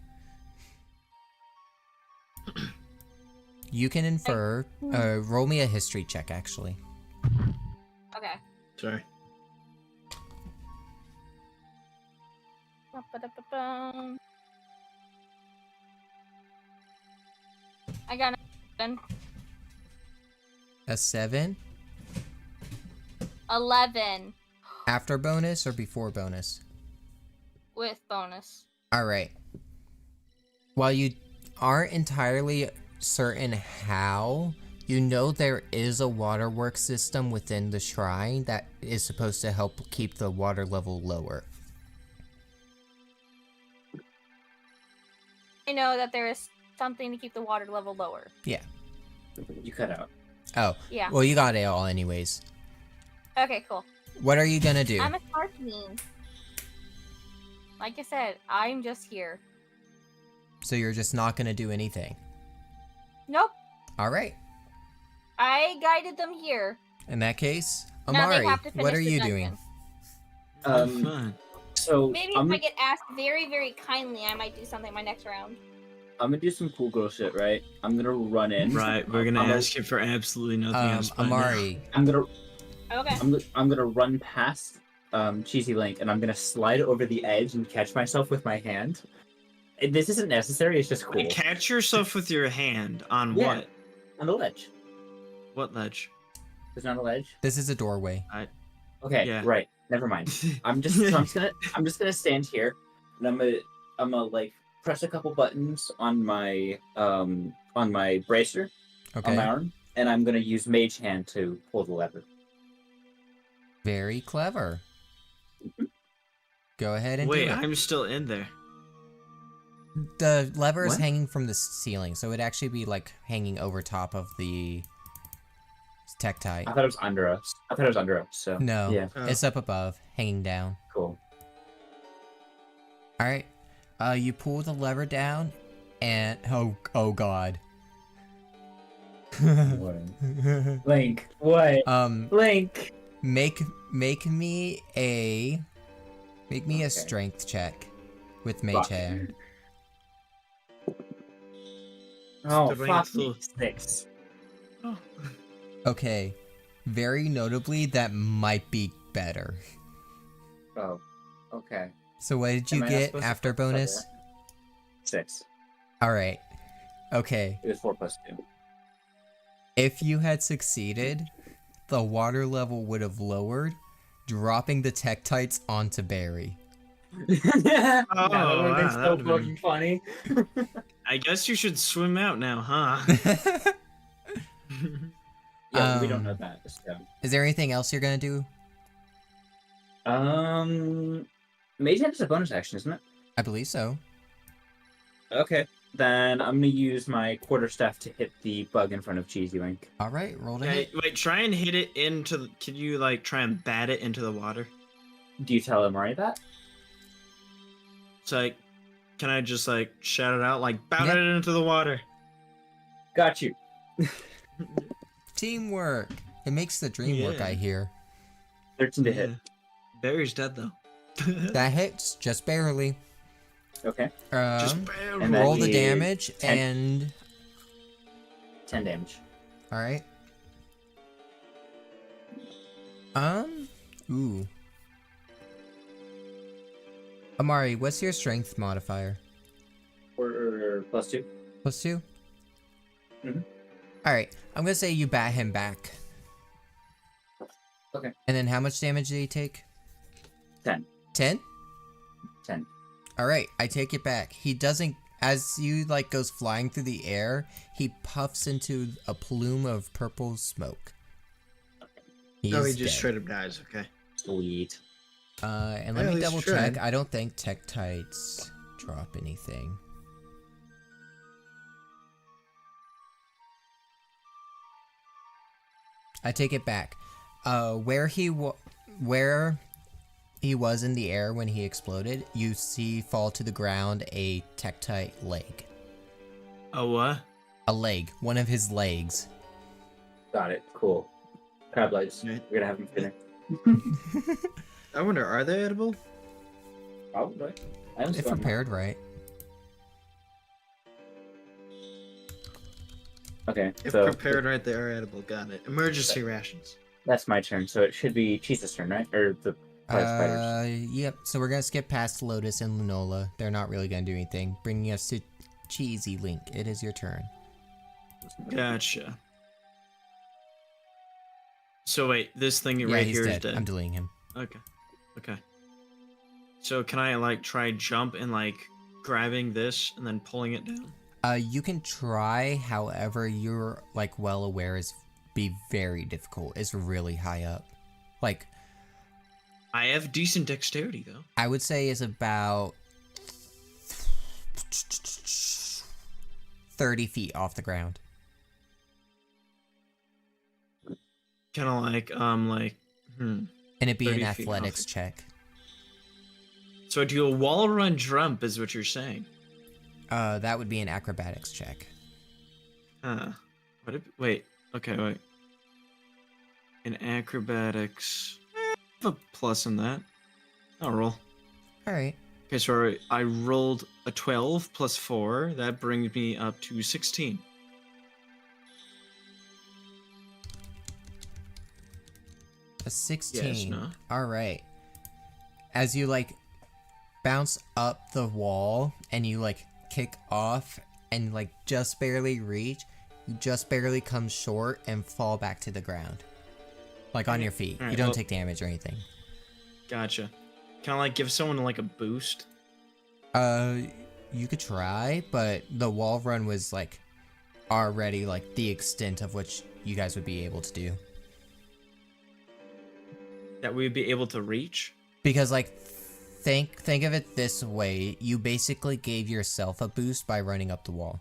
You can infer, roll me a history check, actually. Okay. Sorry. Ba-ba-da-ba-bum. I got an A 7? 11 After bonus or before bonus? with bonus. Alright. While you aren't entirely certain how, you know there is a waterworks system within the shrine that is supposed to help keep the water level lower. I know that there is something to keep the water level lower. Yeah. You cut out. Oh. Yeah. Well, you got it all anyways. Okay, cool. What are you gonna do? I'm a Sparkling. Like I said, I'm just here. So you're just not gonna do anything. Nope. Alright. I guided them here. In that case, Now they Amari, have to finish what are the you dungeon. doing? Fun. So Maybe I'm, if I get asked very, very kindly, I might do something my next round. I'm gonna do some cool girl shit, right? I'm gonna run in. Right, we're gonna I'm gonna- ask you for absolutely nothing else. by now. Amari, I'm gonna Okay. I'm gonna run past Cheesy Link, and I'm gonna slide over the edge and catch myself with my hand. This isn't necessary. It's just cool. Wait, catch yourself with your hand on Yeah. what? On the ledge. What ledge? There's not a ledge. this is a doorway. Okay, Yeah. right. Never mind. I'm just gonna stand here, and I'm gonna like press a couple buttons on my bracer on Okay. my arm, and I'm gonna use Mage Hand to pull the lever. Very clever. Go ahead and Wait, do it. I'm still in there. The lever is What? hanging from the ceiling, so it'd actually be like hanging over top of the Tektite. I thought it was under us. So No, yeah, Oh. it's up above, hanging down. cool. All right, you pull the lever down, and oh god. What? Link, what? Link. Make me a Okay. strength check with Mage Fuck. Hand. Oh, fuck Strength. me. 6. Oh. Okay. Very notably, that might be better. Oh, okay. So what did you Am I not get supposed to after focus on bonus? that? 6. Alright. Okay. It was 4 plus 2. If you had succeeded, the water level would have lowered, dropping the Tektites onto Barry. That would have been Wow, so that would've been- fucking funny. I guess you should swim out now, huh? Yeah, we don't Um, know that. So. Is there anything else you're gonna do? Mage Hand is a bonus action, isn't it? I believe so. Okay. Then I'm gonna use my quarterstaff to hit the bug in front of Cheesy Wink. Alright, roll to Okay, hit. wait, try and hit it into the, can you like try and bat it into the water? Do you tell Amari that? It's like, can I just like shout it out like bat Yeah. it into the water? Got you. Teamwork! It makes the dream work, Yeah. I hear. 13 to hit. Barry's dead though. That hits, just barely. Okay. Just And then Roll the he- damage 10. and... 10 damage. Alright. Ooh. Amari, what's your strength modifier? Or plus 2. Plus 2? Mhm. Alright, I'm gonna say you bat him back. Okay. And then how much damage did he take? 10. 10? 10. Alright, I take it back. He doesn't, as you like goes flying through the air, he puffs into a plume of purple smoke. No, he is just dead. straight up dies. Okay. Sweet. And At let me least double you tried. check. I don't think Tektites drop anything. I take it back. Where he was in the air when he exploded, you see fall to the ground a Tektite leg. Oh what? A leg, one of his legs. Got it. Cool. Crab legs. Right. We're gonna have them for dinner. I wonder, are they edible? Probably. I haven't If seen one. prepared right. Okay, If so prepared right, they are edible. Got it. Emergency rations. that's my turn. So it should be Cheese's turn, right? Or the spiders. Yep. So we're gonna skip past Lotus and Lunola. They're not really gonna do anything. Bringing us to Cheesy Link. It is your turn. Gotcha. So wait, this thing Yeah, right he's here is dead. dead. I'm deleting him. Okay. Okay. So can I like try jump and like grabbing this and then pulling it down? You can try. However, you're like well aware is be very difficult. It's really high up. Like I have decent dexterity though. I would say is about 30 feet off the ground. Kind of like And it'd be an 30 feet off athletics the- check. So do a wall run jump is what you're saying. That would be an acrobatics check. Huh. Wait. Okay, wait. In acrobatics. I have a plus in that. I'll roll. Alright. Okay, so I rolled a 12 plus 4. That brings me up to 16. A 16. no? Alright. As you like bounce up the wall and you like kick off and like just barely reach, you just barely come short and fall back to the ground. Like on your feet. Alright, You don't well- take damage or anything. Gotcha. Can I like give someone like a boost? You could try, but the wall run was like already like the extent of which you guys would be able to do. That we would be able to reach? Because like think of it this way, you basically gave yourself a boost by running up the wall.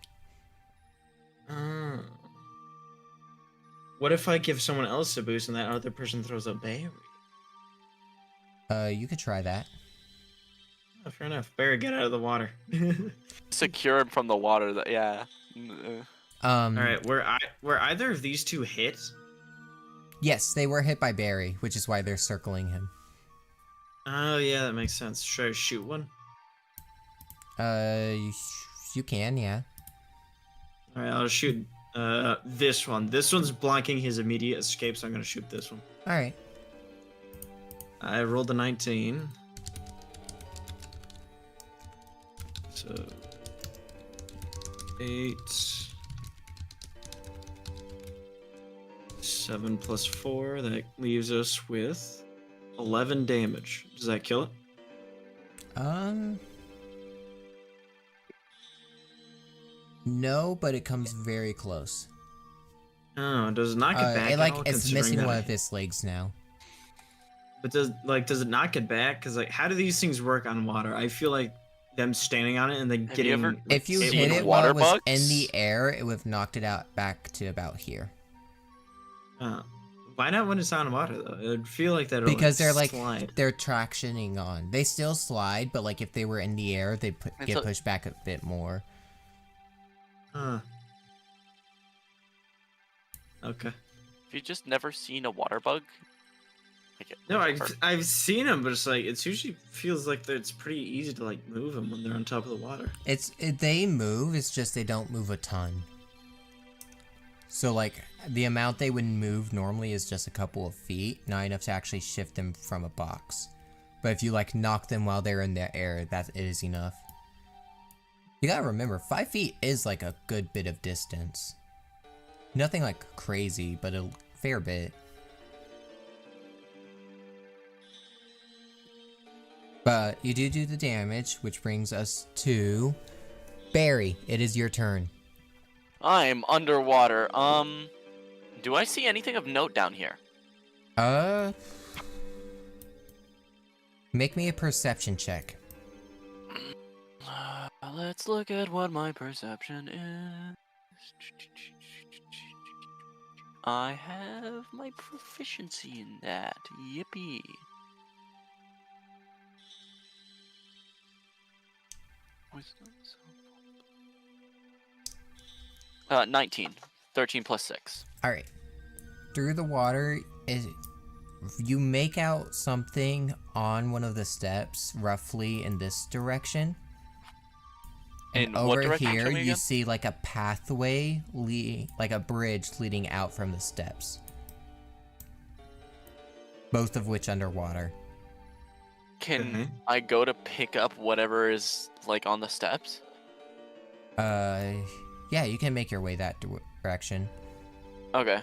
What if I give someone else a boost and that other person throws a berry? You could try that. Oh, fair enough. Barry, get out of the water. Secure him from the water. Yeah. All right, were either of these two hit? Yes, they were hit by Barry, which is why they're circling him. Oh yeah, that makes sense. Should I shoot one? You can, yeah. All right, I'll shoot this one. This one's blocking his immediate escape, so I'm gonna shoot this one. All right. I rolled a 19. So 8, 7 plus 4. That leaves us with 11 damage. Does that kill it? No, but it comes very close. Oh, does it knock it back? It, at like all, it's considering missing that one of its legs now. But does it knock it back? Because like, how do these things work on water? I feel like them standing on it and then Have you getting. ever If you seen hit it water while it was bugs? in the air, it would have knocked it out back to about here. Why not when it's on water though? It would feel like that. Because they're like slide. they're tractioning on. They still slide, but like if they were in the air, they'd get pushed back a bit more. Huh. Okay. Have you just never seen a water bug? Like, No, never? I've seen them, but it's like it's usually feels like it's pretty easy to like move them when they're on top of the water. They move. It's just they don't move a ton. So like the amount they would move normally is just a couple of feet, not enough to actually shift them from a box. But if you like knock them while they're in the air, that is enough. You gotta remember, 5 feet is like a good bit of distance. Nothing like crazy, but a fair bit. But you do the damage, which brings us to Barry. It is your turn. I'm underwater. Do I see anything of note down here? Make me a perception check. Let's look at what my perception is. I have my proficiency in that. Yippee. Wisdom, 19. 13 plus 6. Alright. Through the water, you make out something on one of the steps, roughly in this direction. And In what over direction, here, tell me you again? see like a pathway, like a bridge leading out from the steps. Both of which underwater. Can I go to pick up whatever is like on the steps? Yeah, you can make your way that direction. Okay,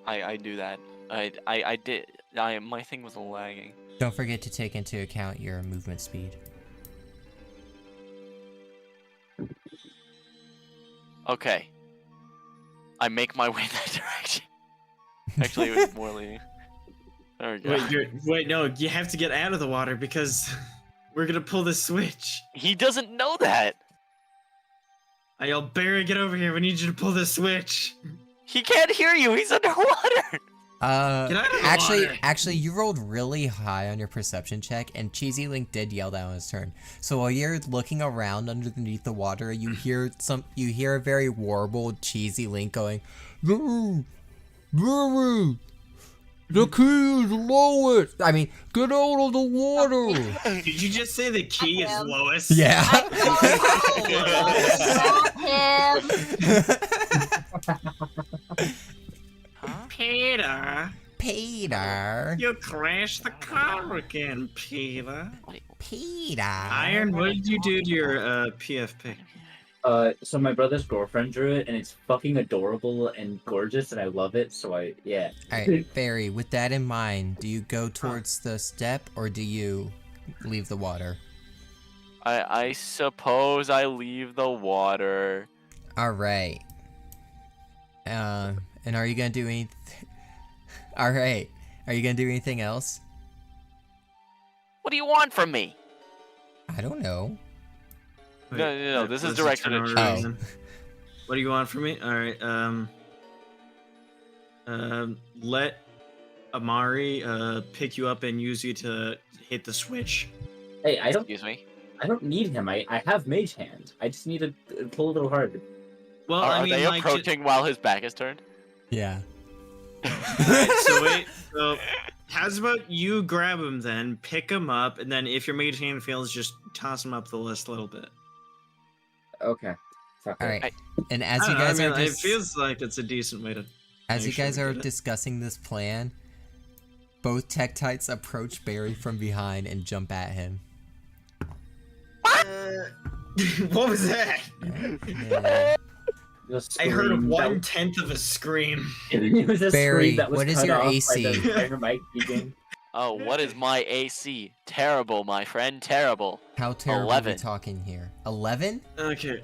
I do that. I did. My thing was lagging. Don't forget to take into account your movement speed. Okay. I make my way that direction. Actually, it was more leading. There we go. Wait, no, you have to get out of the water because we're gonna pull the switch. He doesn't know that. I yell, Barry, get over here. We need you to pull the switch. He can't hear you. He's underwater. Get out of the water. Actually, you rolled really high on your perception check, and Cheesy Link did yell that on his turn. So while you're looking around underneath the water, you hear a very warbled Cheesy Link going, "Barry, Barry, the key is lowest. I mean, get out of the water." Did you just say the key is lowest? Yeah. Huh? Peter, you crashed the car again, Peter. Peter. Iron, what did you do to your PFP? So my brother's girlfriend drew it, and it's fucking adorable and gorgeous, and I love it. So yeah. Alright, Barry, with that in mind, do you go towards the step or do you leave the water? I suppose I leave the water. Alright. And are you gonna do anything? Alright. Are you gonna do anything else? What do you want from me? I don't know. No, this is That's directed a at general Cheese. reason. What do you want from me? Alright, let Amari pick you up and use you to hit the switch. Hey, I Excuse me. don't need him. I have Mage Hand. I just need to pull a little harder. Well, Are, I are mean, they like, approaching while his back is turned? Yeah. Alright, so wait, so how's about you grab him then, pick him up, and then if your mage hand fails, just toss him up the list a little bit. Okay. Fuck All it. right. And as I you don't know, guys I are mean, it dis- feels like it's a decent way to. as you make sure guys we are get it. discussing this plan, both Tektites approach Barry from behind and jump at him. What was that? Yeah. The I heard scream that- 1/10 of a scream. It was a Barry, scream that was what is cut your off by AC? the entire mic beeping. Oh, what is my AC? Terrible, my friend. Terrible. How terrible are we 11. talking here? 11? Okay.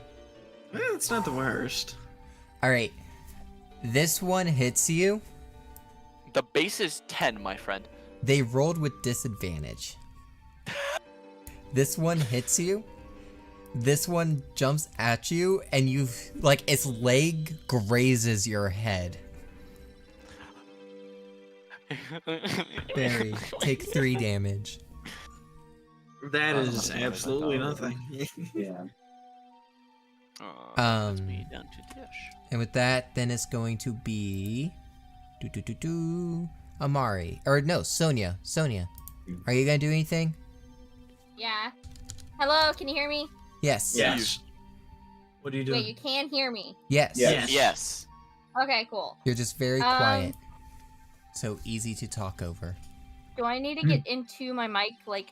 Well, it's not the worst. All right. This one hits you. The base is 10, my friend. They rolled with disadvantage. This one hits you. This one jumps at you, and you've like its leg grazes your head. Barry, take 3 damage. That Oh, is my God, absolutely that's nothing. Yeah. Puts me down to dish. And with that, then it's going to be Amari. Or no, Sonia. Sonia. Are you gonna do anything? Yeah. Hello, can you hear me? Yes. Yes. What are you doing? Wait, you can hear me. Yes. Yeah. Yes. Okay, cool. You're just very Um, quiet. So easy to talk over. Do I need to get into my mic, like,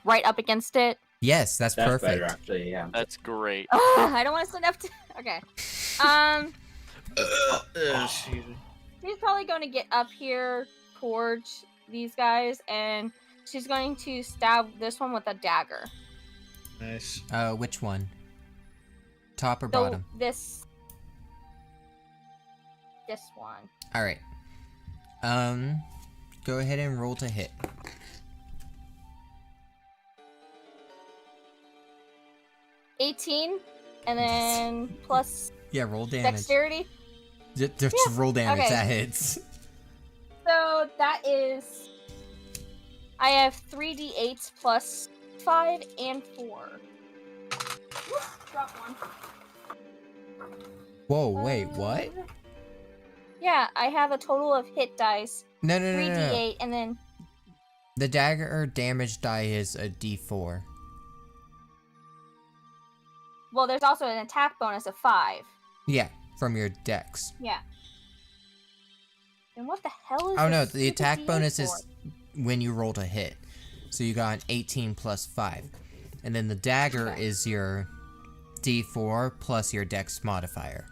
right up against it? Yes, that's That's perfect. better, actually, yeah. That's great. I don't want to stand up to. Okay. Excuse me. She's probably going to get up here towards these guys, and she's going to stab this one with a dagger. Nice. Which one? Top or So bottom? this one. All right. Go ahead and roll to hit. $18, and then plus Yeah, roll damage. dexterity. Just Yeah, roll damage. okay. That hits. So that is. I have 3d8s plus 5 and 4. Drop one. Whoa, wait, what? Yeah, I have a total of hit dice, No, no, no, 3d8, no, no. and then. The dagger damage die is a D4. Well, there's also an attack bonus of 5. Yeah, from your dex. Yeah. And what the hell is Oh no, this the stupid attack D8 bonus for? is when you roll to hit. So you got an 18 plus 5. And then the dagger Okay. is your D4 plus your dex modifier.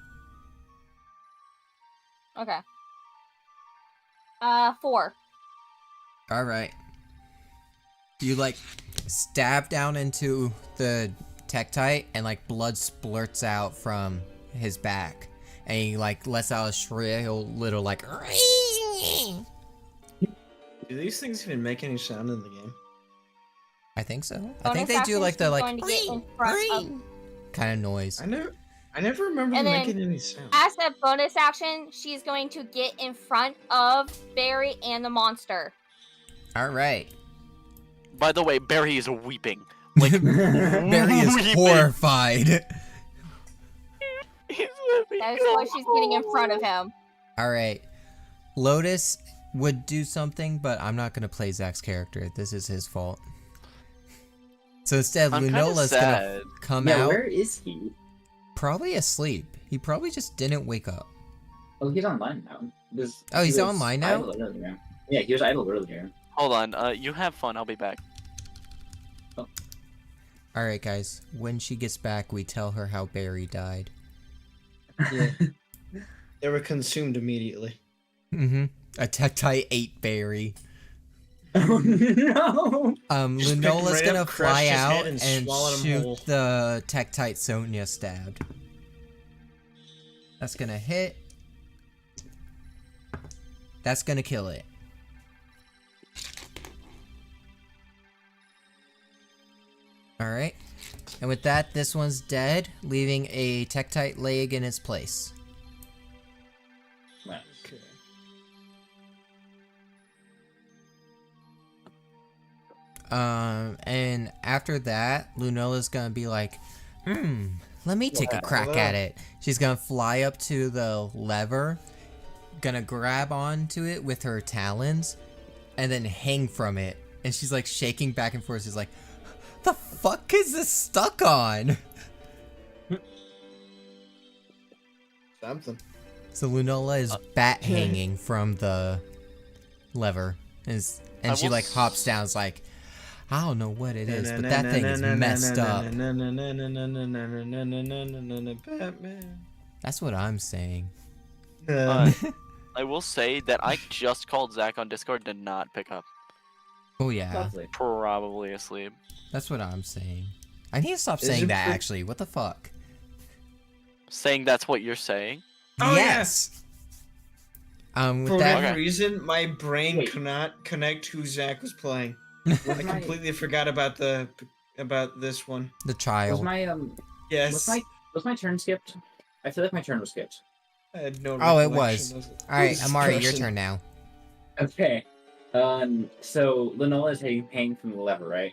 Okay. 4. Alright. You like stab down into the Tektite and like blood splurts out from his back. And he like lets out a shrill little like Do these things even make any sound in the game? I think so. I Bonus think they do action, like the she's like going to get in front of- kind of noise. I never remember And them then- making any sound. As a bonus action, she's going to get in front of Barry and the monster. Alright. By the way, Barry is weeping. Like, Barry is weeping. horrified. He's weeping. That is why she's getting in front of him. Alright. Lotus would do something, but I'm not gonna play Zach's character. This is his fault. So instead, I'm kinda Lunola's gonna sad. come Yeah, out, where is he? probably asleep. He probably just didn't wake up. Oh, he's online now. Oh, he's he was online now? idle earlier. Yeah, he was idle earlier. Hold on. You have fun. I'll be back. Alright, guys. When she gets back, we tell her how Barry died. Yeah. They were consumed immediately. Mm-hmm. A Tektite ate Barry. Oh no! Just picked Lunola's right gonna up, crushed fly his head out and and swallowed him shoot whole. the Tektite Sonia stabbed. That's gonna hit. That's gonna kill it. Alright. And with that, this one's dead, leaving a Tektite leg in its place. Nice. Okay. And after that, Lunola's gonna be like, let me take a crack at it. She's gonna fly up to the lever, gonna grab onto it with her talons, and then hang from it. And she's like shaking back and forth. She's like, the fuck is this stuck on? Something. So Lunola is bat hanging from the lever, and she like hops down. It's like, I don't know what it is, but that thing is messed up. Batman. That's what I'm saying. I will say that I just called Zach on Discord, did not pick up. Oh yeah, Lovely. Probably asleep. that's what I'm saying. I need to stop Is saying it that. pre- Actually, what the fuck? Saying that's what you're saying? Oh, yes. With For that, whatever Okay. reason, my brain Wait. could not connect who Zach was playing. Was I my, completely forgot about this one. the was child. my Yes. was my turn skipped? I feel like my turn was skipped. I had no Oh, it recollection was. of All right, this Amari, your discussion. turn now. Okay. So Linola is hanging from the lever, right?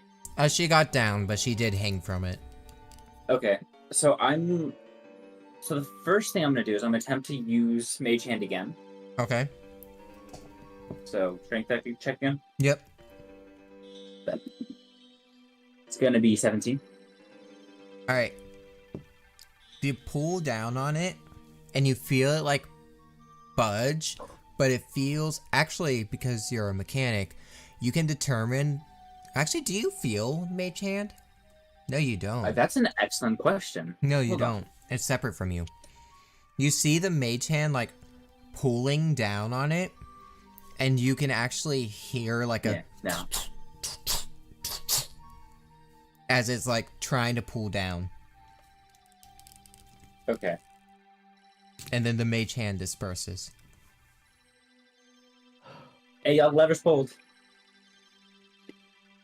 She got down, but she did hang from it. Okay. So the first thing I'm gonna do is I'm gonna attempt to use Mage Hand again. Okay. So strength check again. Yep. It's gonna be 17. All right. You pull down on it, and you feel it like budge, but it feels actually, because you're a mechanic, you can determine. Actually, do you feel Mage Hand? No, you don't. That's an excellent question. No, you Hold on. don't. It's separate from you. You see the Mage Hand like pulling down on it, and you can actually hear like Yeah. No. as it's like trying to pull down, Okay. and then the Mage Hand disperses. Hey, lever's pulled.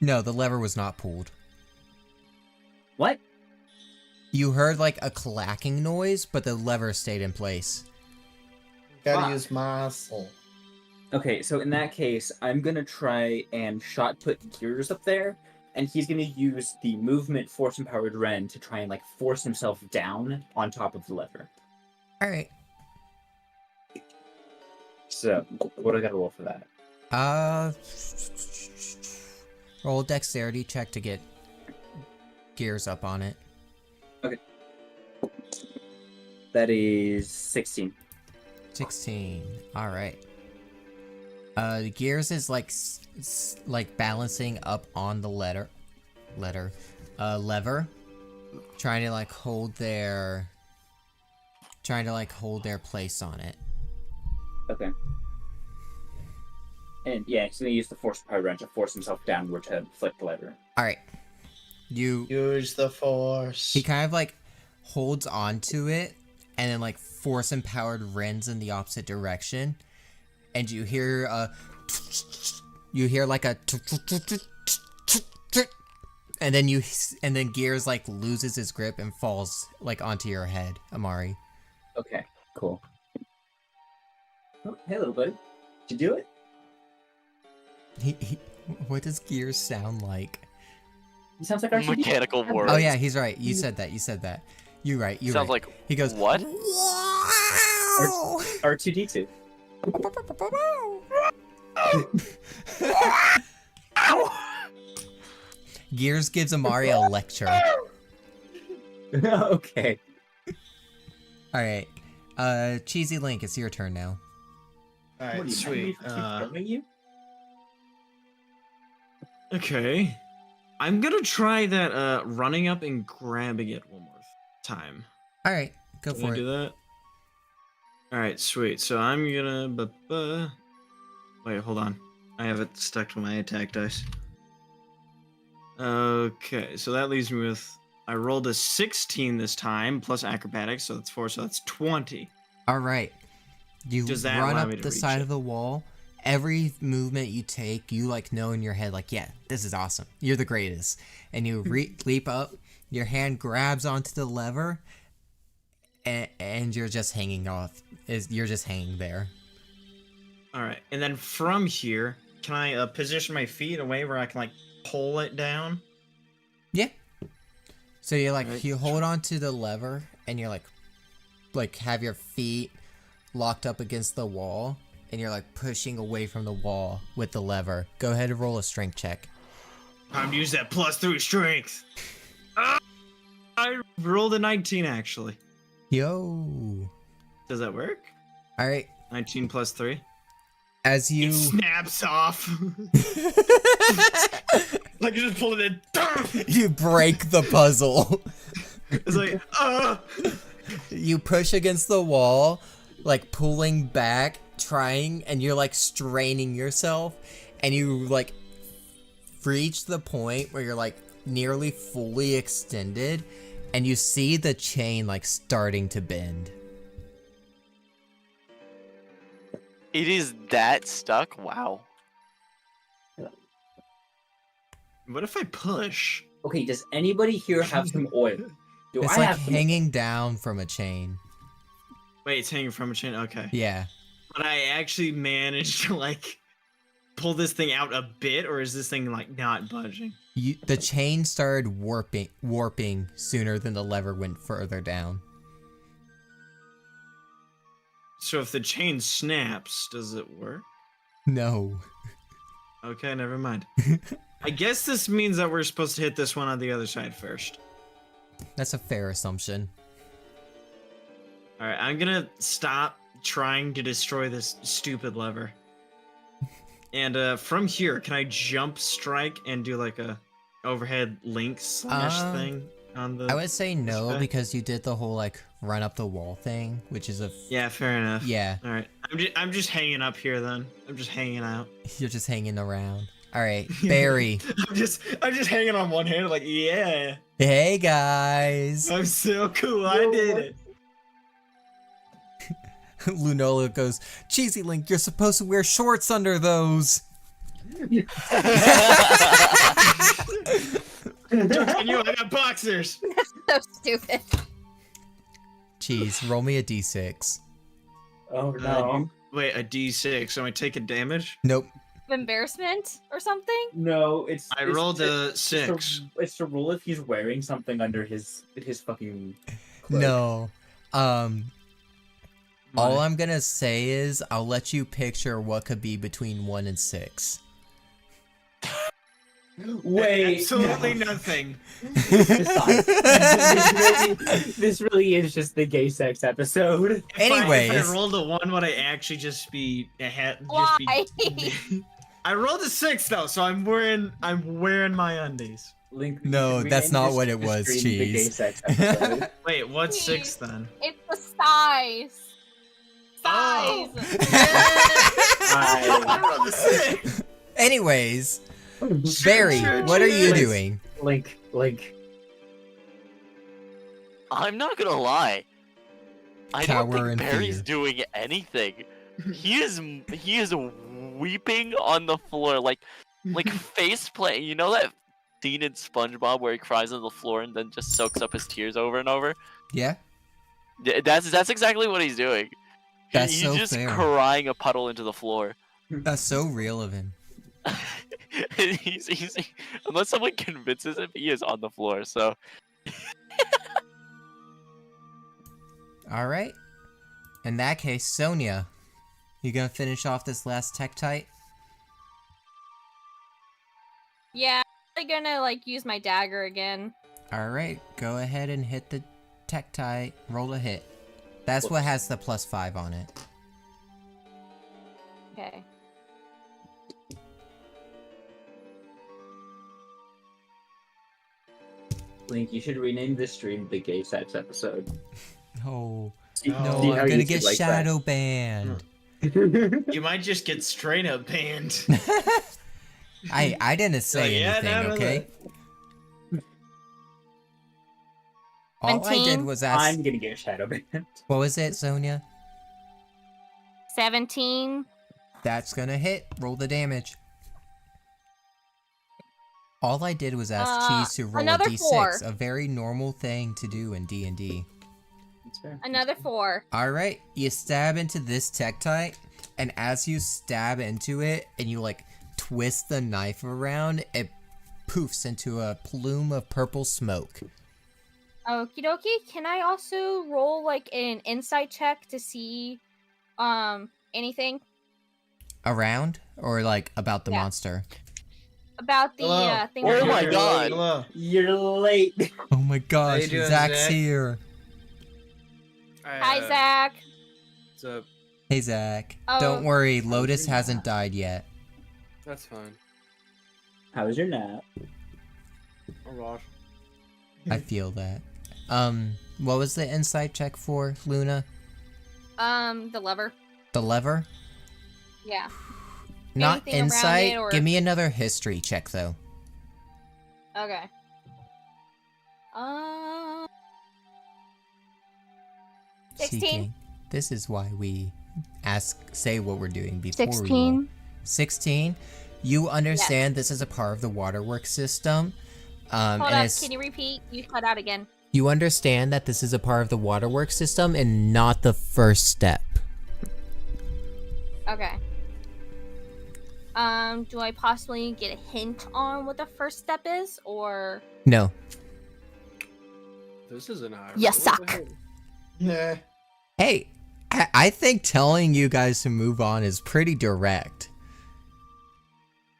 No, the lever was not pulled. What? You heard like a clacking noise, but the lever stayed in place. Gotta Fuck. use muscle. Okay, so in that case, I'm gonna try and shot put Gears up there, and he's gonna use the movement force empowered Ren to try and like force himself down on top of the lever. All right. So, what do I gotta roll for that? Roll a dexterity check to get Gears up on it. That is 16. 16. All right. Gears is like like balancing up on the lever, trying to like hold their place on it. Okay. And yeah, he's gonna use the force power wrench to force himself downward to flick the lever. All right. You. Use the force. He kind of like holds onto it, and then like force empowered rends in the opposite direction, and you hear like a, and then Gears like loses his grip and falls like onto your head, Amari. Okay, cool. Oh, hey, little buddy. Did you do it? What does Gears sound like? He sounds like our Mechanical words. Oh yeah, he's right. You said that. You're right. Sounds like he goes what? Wow! R2D2. Gears gives Amari a lecture. Okay. All right, Cheesy Link, it's your turn now. All What right, do you sweet. keep filming you? Okay. I'm gonna try that running up and grabbing it one more time. All right, go Can for I it. do that? All right, sweet. So I'm gonna. Wait, hold on. I have it stuck to my attack dice. Okay, so that leaves me with. I rolled a 16 this time plus acrobatics, so that's 4, so that's 20. All right, you Does that run allow up me to the reach side it? of the wall. Every movement you take, you like know in your head, like, yeah, this is awesome. You're the greatest. And you leap up. Your hand grabs onto the lever, and you're just hanging off. You're just hanging there. All right, and then from here, can I position my feet in a way where I can like pull it down? Yeah. So you're like Right. you hold on to the lever, and you're like have your feet locked up against the wall, and you're like pushing away from the wall with the lever. Go ahead and roll a strength check. Time to use that +3 strength. I rolled a 19 actually. Yo. Does that work? All right. 19 plus 3. As you It snaps off. Like you just pull it in. you break the puzzle. It's like, You push against the wall, like pulling back, trying, and you're like straining yourself, and you like reach the point where you're like nearly fully extended, and you see the chain like starting to bend. It is that stuck? Wow. what if I push? Okay, does anybody here have some oil? Do It's I like have some- hanging down from a chain. Wait, it's hanging from a chain. Okay. Yeah. But I actually managed to like pull this thing out a bit, or is this thing like not budging? The chain started warping sooner than the lever went further down. So if the chain snaps, does it work? No. Okay, never mind. I guess this means that we're supposed to hit this one on the other side first. That's a fair assumption. All right, I'm gonna stop trying to destroy this stupid lever. And from here, can I jump strike and do like a overhead link slash thing on the? I would say no guy? because you did the whole like run up the wall thing, which is a Yeah, fair enough. yeah. All right, I'm just hanging up here then. I'm just hanging out. You're just hanging around. All right, Barry. I'm just hanging on one hand, like yeah, Hey guys. I'm so cool. I did it. Lunola goes, Cheesy Link, you're supposed to wear shorts under those. Can you? I got boxers. So stupid. Cheese, roll me a d6. Oh no. Wait, a D6. So I take a damage? Nope. Embarrassment or something? No, it's. I it's rolled to- a 6. It's to roll if he's wearing something under his fucking. Cloak. No. All I'm gonna say is I'll let you picture what could be between 1 and 6. Wait. Absolutely nothing. This really is just the gay sex episode. If Anyways. I rolled a 1, would I actually just be Why? I rolled a 6 though, so I'm wearing my undies. Link, No, we that's can not just- what it just was, stream the gay Cheese. sex episode. Wait, what's 6 then? It's the size. Oh. I- rolled a 6. Anyways, Barry, what are you doing? Link. I'm not gonna lie. I Cower don't in think Barry's fear. doing anything. He is weeping on the floor, like face plant. You know that scene in SpongeBob where he cries on the floor and then just soaks up his tears over and over? Yeah? That's exactly what he's doing. That's He's so just fair. crying a puddle into the floor. That's so real of him. he's unless someone convinces him, he is on the floor. So Alright. In that case, Sonia, you gonna finish off this last Tektite? Yeah, I'm gonna like use my dagger again. Alright, go ahead and hit the Tektite. Roll a hit. That's what has the +5 on it. Okay. Link, you should rename this stream the gay sex episode. Oh, See- no, see I'm how gonna you get like that. shadow banned. You might just get straight up banned. I didn't say yeah, anything, no, okay? All I did 17? was ask. I'm gonna get shadow banned. What was it, Sonia? 17. That's gonna hit. Roll the damage. All I did was ask Cheese to roll a another d6, 4. a very normal thing to do in D&D. That's fair. Another 4. Alright, you stab into this Tektite, and as you stab into it, and you like twist the knife around, it poofs into a plume of purple smoke. Okie dokie. Can I also roll like an insight check to see anything Around? Or like about the Yeah. monster? about the Hello. thing? Oh we're my doing? God. Hello. You're late. Oh my gosh, you doing, Zach's Zach? here. Hi, Zach. What's up? Hey, Zach. Oh. Don't worry, Lotus hasn't died yet. That's fine. How was your nap? Oh gosh. I feel that. What was the insight check for, Luna? The lever. The lever? Yeah. Not Anything around insight. it or- Give me another history check, though. Okay. 16. Seeking. This is why we say what we're doing before we roll. 16. 16. You understand this is a part of the waterworks system. Hold and up. it's- Can you repeat? You cut out again. You understand that this is a part of the waterworks system and not the first step. Okay. Do I possibly get a hint on what the first step is, or? No. This isn't how. You What the suck. hell? Yeah. Hey, I think telling you guys to move on is pretty direct.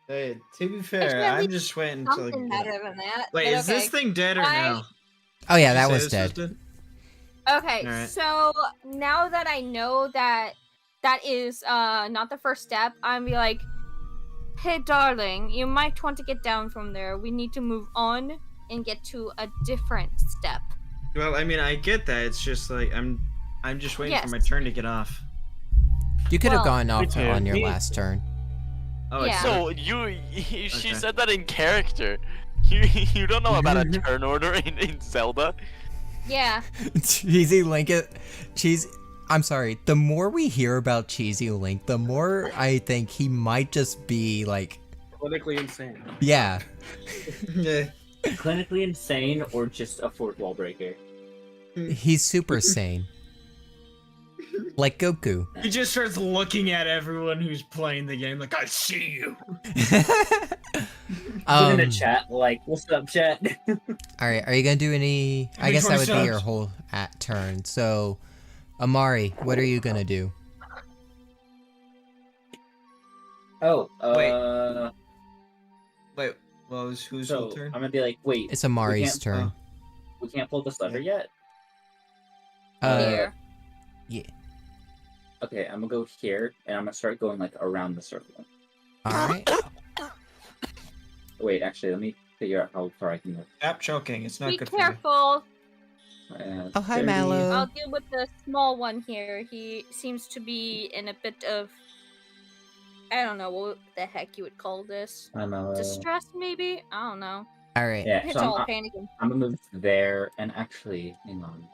Hey, to be Actually, fair, at I'm least just waiting until. Something better than that. Wait, but is this okay. thing dead or no? Oh yeah, that Did you was say this dead. Okay, Alright. so now that I know that that is not the first step, I'm be like, hey darling, you might want to get down from there. We need to move on and get to a different step. Well, I mean, I get that. It's just like I'm just waiting for my Yes. turn to get off. You could have Well, gone off too. on your Me- last turn. Oh, Yeah. So she Okay. said that in character. You don't know about a turn order in Zelda. Yeah. Cheesy Link I'm sorry, the more we hear about Cheesy Link, the more I think he might just be like, Politically insane. yeah. Yeah. Clinically insane or just a fourth wall breaker? He's super sane. Like Goku. He just starts looking at everyone who's playing the game like, I see you. Put in the chat, like, what's up, chat? Alright, are you gonna do any... I me guess that 20 would be your subs. whole turn. So, Amari, what are you gonna do? Oh, Wait, well, who's so turn? I'm gonna be like, wait, It's Amari's can't- turn. we can't pull this lever yet? Here. Yeah. Okay, I'm gonna go here, and I'm gonna start going, like, around the circle. Alright. Wait, actually, let me figure out how far I can go. Stop choking. It's not Be good for careful. Oh, hi, 30. Mallow. I'll deal with the small one here. He seems to be in a bit of, I don't know what the heck you would call this. I'm Distress, maybe? I don't know. Alright. yeah, It's so all I'm panicking. gonna move there, and actually, hang on.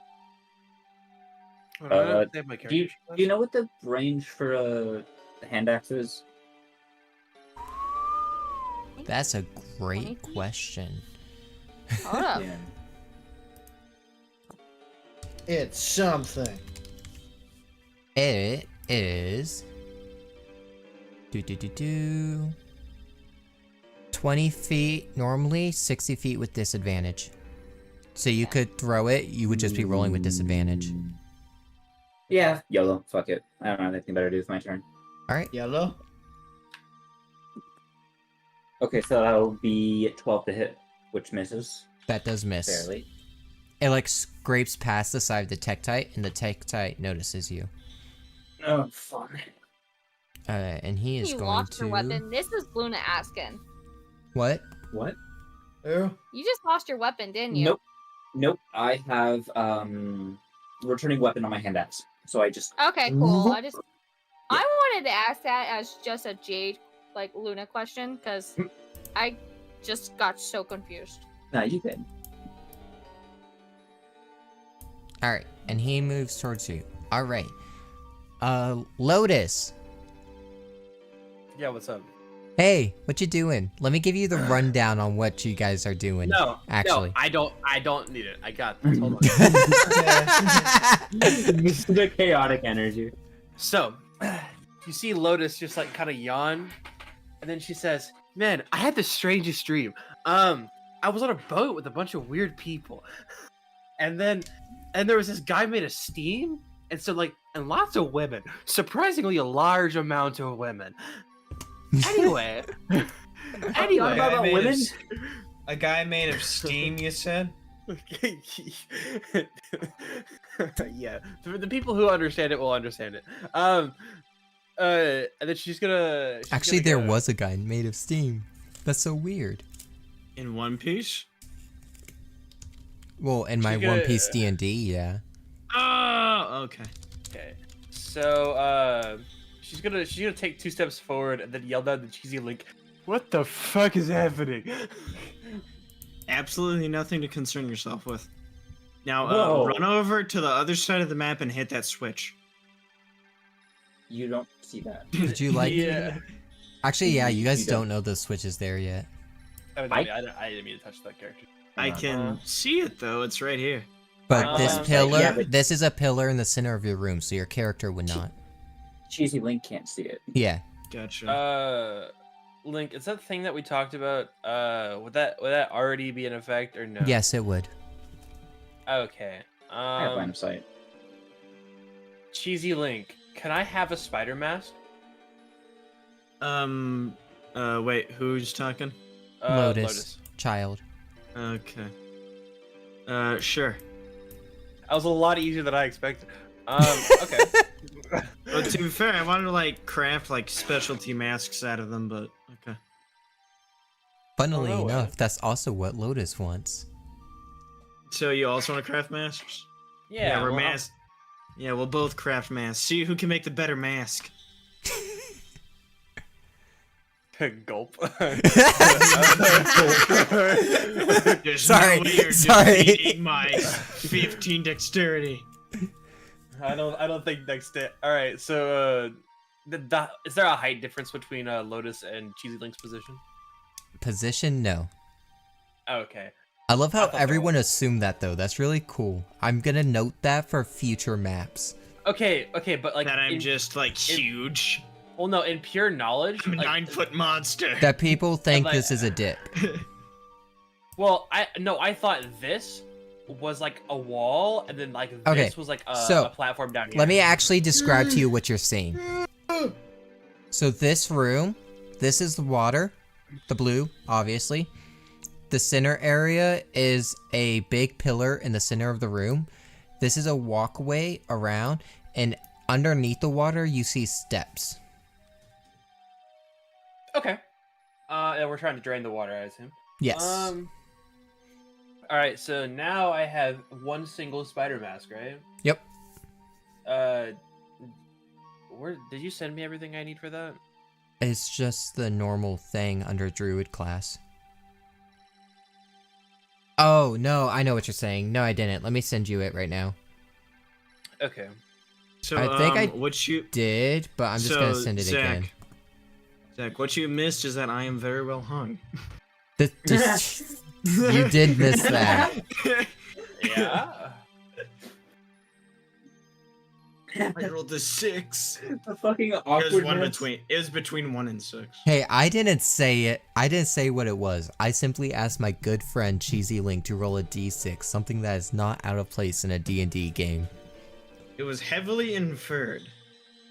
Hold on, I Uh, have to save my Do you, character. do you know what the range for the hand axe is? That's a great question. Hold up. Yeah. It's something. It is... 20 feet normally, 60 feet with disadvantage. So you could throw it, you would just be rolling with disadvantage. Yeah, YOLO. Fuck it. I don't have anything better to do with my turn. Alright. Yellow? Okay, so that'll be 12 to hit, which misses That does miss. barely. It like scrapes past the side of the Tektite, and the Tektite notices you. Oh, fun. And he is You going lost to... your weapon. This is Luna asking. What? What? Oh. You just lost your weapon, didn't you? Nope. Nope. I have returning weapon on my hand axe. So I just Okay, cool. I wanted to ask that as just a Jade, like, Luna question, because I just got so confused. nah, you good. Alright, and he moves towards you. Alright. Lotus. Yeah, what's up? Hey, what you doing? Let me give you the rundown on what you guys are doing. No, actually. no, I don't need it. I got this. Hold on. The chaotic energy. So, you see Lotus just like kind of yawn, and then she says, "Man, I had the strangest dream. I was on a boat with a bunch of weird people, and there was this guy made of steam, and lots of women. Surprisingly, a large amount of women. Anyway, Talking about women? A guy made of steam, you said? Yeah, the people who understand it will understand it. And then she's gonna. Actually, there was a guy made of steam. That's so weird. In One Piece. Well, in my She's One gonna- Piece D&D, yeah. Oh, okay. Okay, so she's gonna take 2 steps forward and then yell down the cheesy Link. What the fuck is happening? Absolutely nothing to concern yourself with. Now, Whoa. run over to the other side of the map and hit that switch. You don't see that. Would you like? Yeah. Actually, yeah. You guys You don't. don't know the switch is there yet. Oh, no, I didn't mean to touch that character. I can see it though. It's right here. But this Um, pillar, yeah, but- this is a pillar in the center of your room, so your character would not. Cheesy Link can't see it. Yeah. Gotcha. Link, is that thing that we talked about? Would that already be in effect or no? Yes, it would. Okay. I have line of sight. Cheesy Link, can I have a spider mask? Wait, who's talking? Lotus. Child. Okay. Sure. That was a lot easier than I expected. Okay. But to be fair, I wanted to like craft like specialty masks out of them, but okay. Funnily no way. enough, that's also what Lotus wants. So you also want to craft masks? Yeah, we're well, masks. Yeah, we'll both craft masks. See who can make the better mask. Gulp. There's Sorry, no way you're sorry. defeating my 15 dexterity. I don't think next day. All right, so is there a height difference between Lotus and Cheesy Link's position? Position, no. Okay. I love how thought there everyone assumed that though. That's really cool. I'm gonna note that for future maps. Okay, but like That I'm in- just like huge. well, no, in pure knowledge, I'm a like, 9-foot monster. That people think like- this is a dip. well, I thought this was like a wall, and then like Okay, this was like so, a platform down here. Let me actually describe to you what you're seeing. So this room, this is the water, the blue, obviously. The center area is a big pillar in the center of the room. This is a walkway around, and underneath the water, you see steps. Okay. And we're trying to drain the water, I assume. Yes. All right, so now I have one single spider mask, right? Yep. Where did you send me everything I need for that? It's just the normal thing under Druid class. Oh, no, I know what you're saying. No, I didn't. Let me send you it right now. Okay. So I think I what you Did, but I'm just gonna send it again. Zach, what you missed is that I am very well hung. You did miss that. Yeah. I rolled a 6. The fucking It was one awkwardness. between. It was between 1 and 6. Hey, I didn't say it. I didn't say what it was. I simply asked my good friend Cheesy Link to roll a d6, something that is not out of place in a D&D game. It was heavily inferred.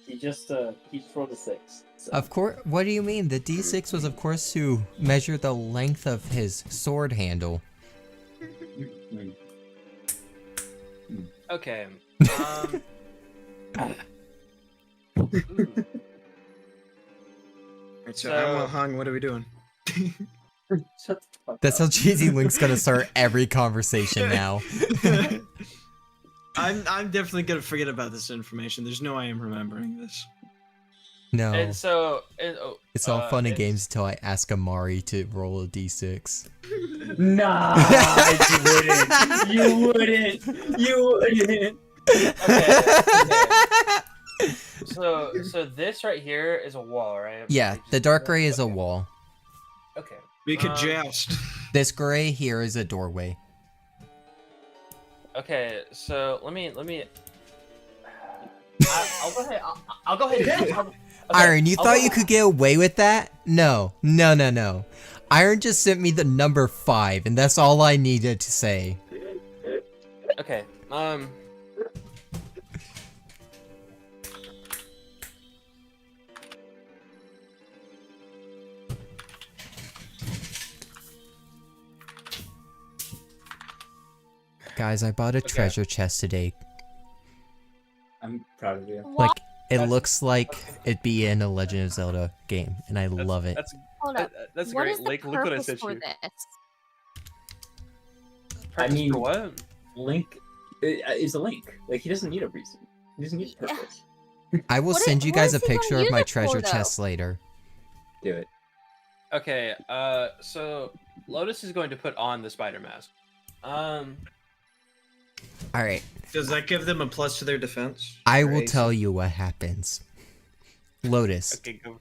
He just rolled a 6. So. Of course. What do you mean? The d6 was, of course, to measure the length of his sword handle. Mm. Okay. Alright, so I'm well So- hung. What are we doing? Shut the fuck That's up. how Cheesy Link's gonna start every conversation now. I'm definitely gonna forget about this information. There's no way I'm remembering this. No. And so, It's all fun and it's- games until I ask Amari to roll a d6. Nah, you wouldn't. You wouldn't. Okay. So this right here is a wall, right? Yeah, the dark gray is a wall. Okay. We could joust. This gray here is a doorway. Okay, so let me. I'll go ahead. I'll go ahead. Okay, Iron, you I'll thought go- you could get away with that? No. Iron just sent me the number 5, and that's all I needed to say. Okay. Guys, I bought a treasure chest today. I'm proud of you. What? Like, it That's- looks like it'd be in a Legend of Zelda game, and I love it. Hold up. That's What great. is the Link, look what I purpose sent for you. this? Purpose mean- for what? Link is a Link. Like, he doesn't need a reason. He doesn't need a Yeah. purpose. I will What send i- you what guys a is he gonna picture of use my it for, treasure though? chest later. Do it. Okay, so Lotus is going to put on the spider mask. Alright, Does that give them a plus to their defense? I will Crazy. tell you what happens. Lotus, Okay, go.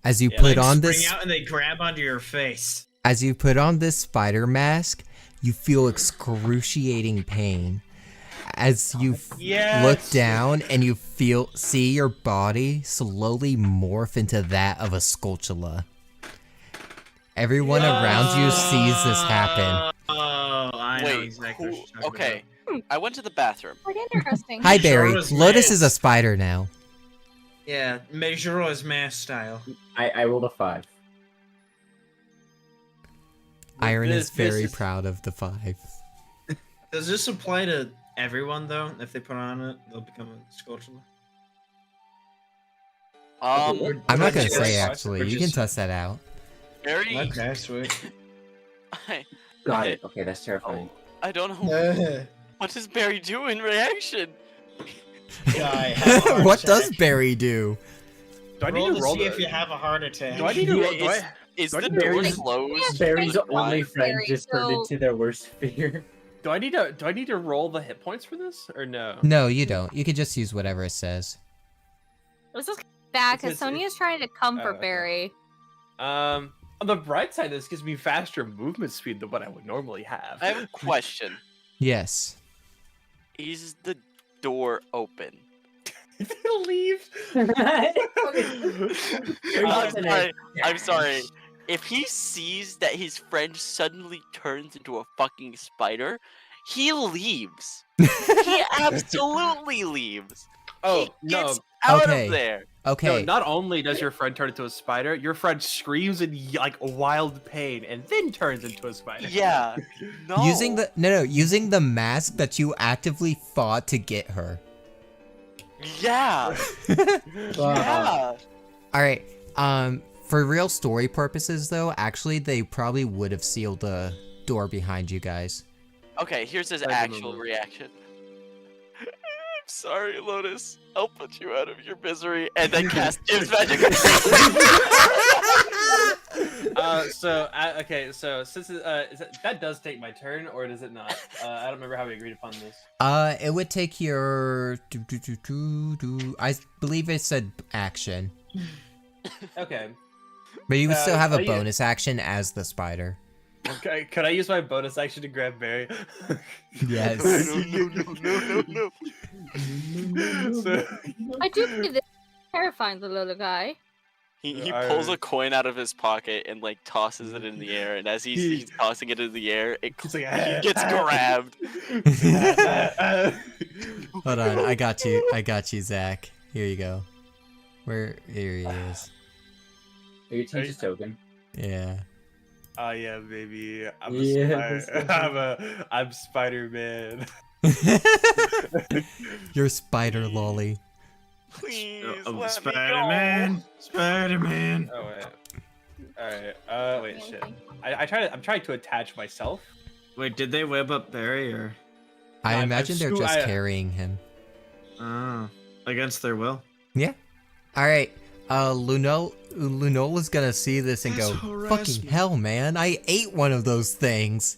as you Yeah, put They on spring this out and they grab onto your face. as you put on this spider mask, you feel excruciating pain. As you Yes. look down and you see your body slowly morph into that of a Skulltula. Everyone around you sees this happen. Oh, I know Wait, exactly what who- you're talking okay. I went to the bathroom. Quite interesting. Hi, Sure Barry. was Lotus is a nice. spider now. about. Yeah, Majora's Mask style. I rolled a 5. Iron is This very is- proud of the 5. Does this apply to everyone though? If they put on it, they'll become a sculpture. I'm not gonna Just- say or actually. You can just- test that out. Very. Okay, sweet. Got it. Okay, that's terrifying. I don't know. What does Barry do in reaction? What does Barry do? Do I need roll to to roll see the? if you have a heart attack. Do I need to roll? Do I? Is Do I the need to door Barry's- closed? Barry's Yeah, only friend Barry, just turned so- into their worst fear. Do I need to? Do I need to roll the hit points for this or no? No, you don't. You can just use whatever it says. This is bad because It's- Sonia's trying to comfort okay. Barry. On the bright side, this gives me faster movement speed than what I would normally have. I have a question. Yes. Is the door open? Leave. I'm sorry. If he sees that his friend suddenly turns into a fucking spider, he leaves. He absolutely leaves. Oh He no! gets out Okay. of there. No, Okay. not only does your friend turn into a spider, your friend screams in like wild pain and then turns into a spider. Yeah. No. Using the mask that you actively fought to get her. Yeah. Yeah. All right. For real story purposes, though, actually, they probably would have sealed the door behind you guys. Okay, here's his I don't actual know. reaction. I'm sorry, Lotus. I'll put you out of your misery and then cast Jim's magic. Okay, so since that does take my turn, or does it not? I don't remember how we agreed upon this. It would take your. I believe it said action, Okay. but you would still have a you- bonus action as the spider. Okay, could I use my bonus action to grab Barry? Yes. No. So- I do believe this is terrifying, the little guy. He pulls a coin out of his pocket and like tosses it in the air, and as he's tossing it in the air, it He's like, he gets grabbed. Hold on, I got you, Zach. Here you go. Here he is. You change his token. Yeah. Oh yeah, baby. I'm Yeah, I'm Spider-Man. You're Spider Lolly. Please Oh, let Spider-Man, me Oh Spider-Man. wait. Alright. Wait, shit. I'm trying to attach myself. Wait, did they web up Barry or? I I'm imagine they're sco- just I- carrying him. Oh, against their will. All right. Lunola's gonna see this and That's go, "Fucking harassment." hell, man! I ate one of those things."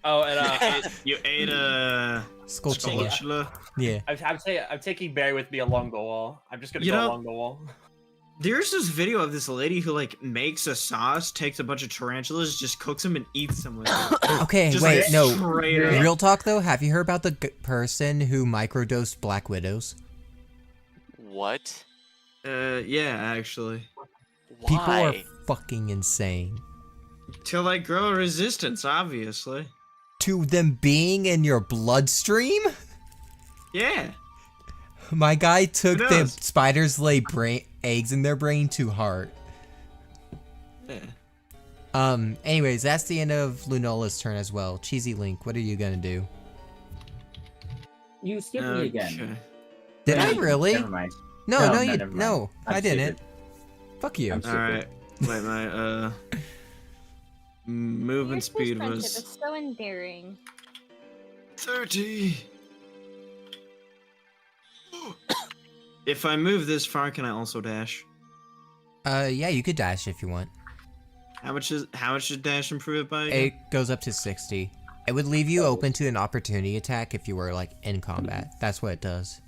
Oh, and You ate a Skulltula. Skulltula. Yeah. I'm taking Barry with me along the wall. I'm just gonna You go know- along the wall. There's this video of this lady who like makes a sauce, takes a bunch of tarantulas, just cooks them and eats them with it. Okay, Just, wait, like, no. straight up. Real talk though, have you heard about the person who microdosed Black Widows? What? Yeah, actually. Why? People are fucking insane. Till I grow a resistance, obviously. To them being in your bloodstream? Yeah. My guy took Who the knows? spiders lay eggs in their brain to heart. Yeah. Anyways, that's the end of Lunola's turn as well. Cheesy Link, what are you gonna do? You skipped me again. Okay. Did I Wait, really? Never mind. No, No, no, no, you never mind. no, I'm I didn't. stupid. Fuck you. I'm All right. Wait, my movement Your speed friendship was is so endearing. 30. If I move this far, can I also dash? Yeah, you could dash if you want. How much does dash improve it by? Again? It goes up to 60. It would leave you open to an opportunity attack if you were like in combat. That's what it does.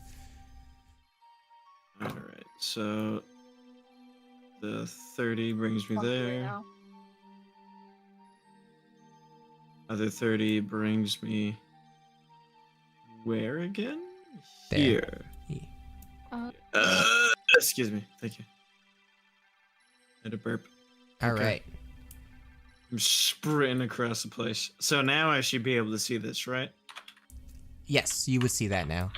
All right. So the 30 brings me Fuck you right there. now. Other 30 brings me where again? There. Here. Uh, Excuse me. Thank you. Had a burp. All Okay. right. I'm sprinting across the place. So now I should be able to see this, right? Yes, you would see that now.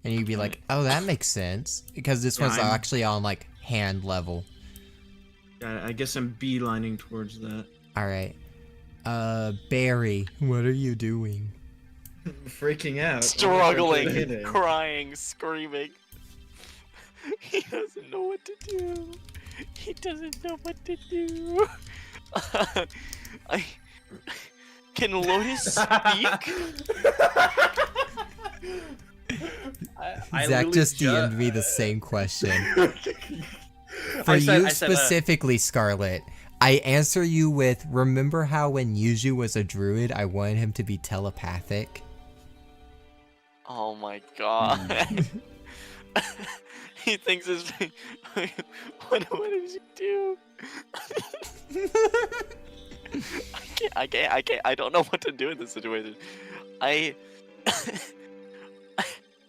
And you'd be like, oh, that makes sense. Because this Yeah, one's I'm- actually on like hand level. I guess I'm beelining towards that. All right. Barry, what are you doing? Freaking out. Struggling, crying, screaming. He doesn't know what to do. He doesn't know what to do. Can Lotus speak? Zach just DM'd me the same question. For I said, you specifically, Scarlet, I answer you with, remember how when Yuju was a druid, I wanted him to be telepathic? Oh my god. He thinks it's... what did you do? I can't. I don't know what to do in this situation.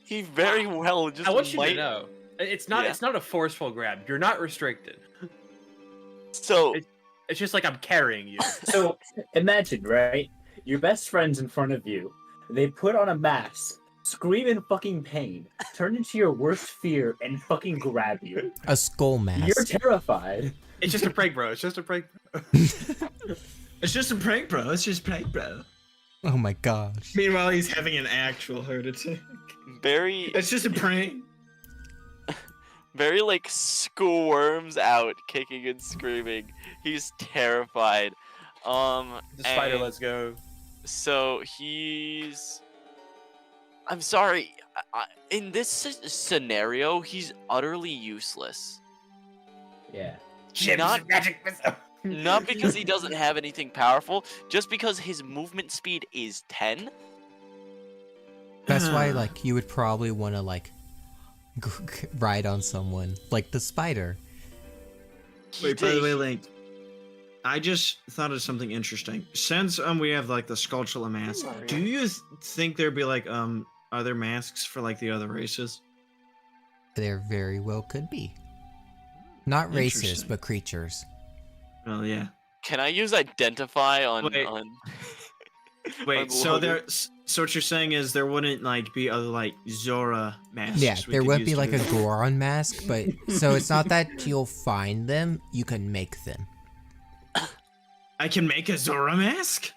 He very well just I want you might... to know, it's not. Yeah. It's not a forceful grab. You're not restricted. So... It's just like I'm carrying you. So imagine, right? Your best friend's in front of you. They put on a mask, scream in fucking pain, turn into your worst fear, and fucking grab you. A skull mask. You're terrified. It's just a prank, bro. It's just a prank. It's just a prank, bro. It's just prank, bro. Oh my gosh. Meanwhile, he's having an actual heart attack. Very... It's just a prank. Very like squirms out, kicking and screaming. He's terrified. The spider, and let's go. So he's... I'm sorry. In this scenario, he's utterly useless. Yeah. Not because he doesn't have anything powerful, just because his movement speed is 10. That's why, like, you would probably want to, like, ride on someone. Like the spider. Wait, by the way, Link, I just thought of something interesting. Since we have like the Skulltula mask, do you think there'd be like other masks for like the other races? There very well could be. Not races, Interesting. but creatures. Well, yeah. Can I use identify on Wait. on? Wait, so Logan? there, so what you're saying is there wouldn't like be other like Zora masks? Yeah, we there could would use be to like a do- Goron mask, but so it's not that you'll find them, you can make them. I can make a Zora mask.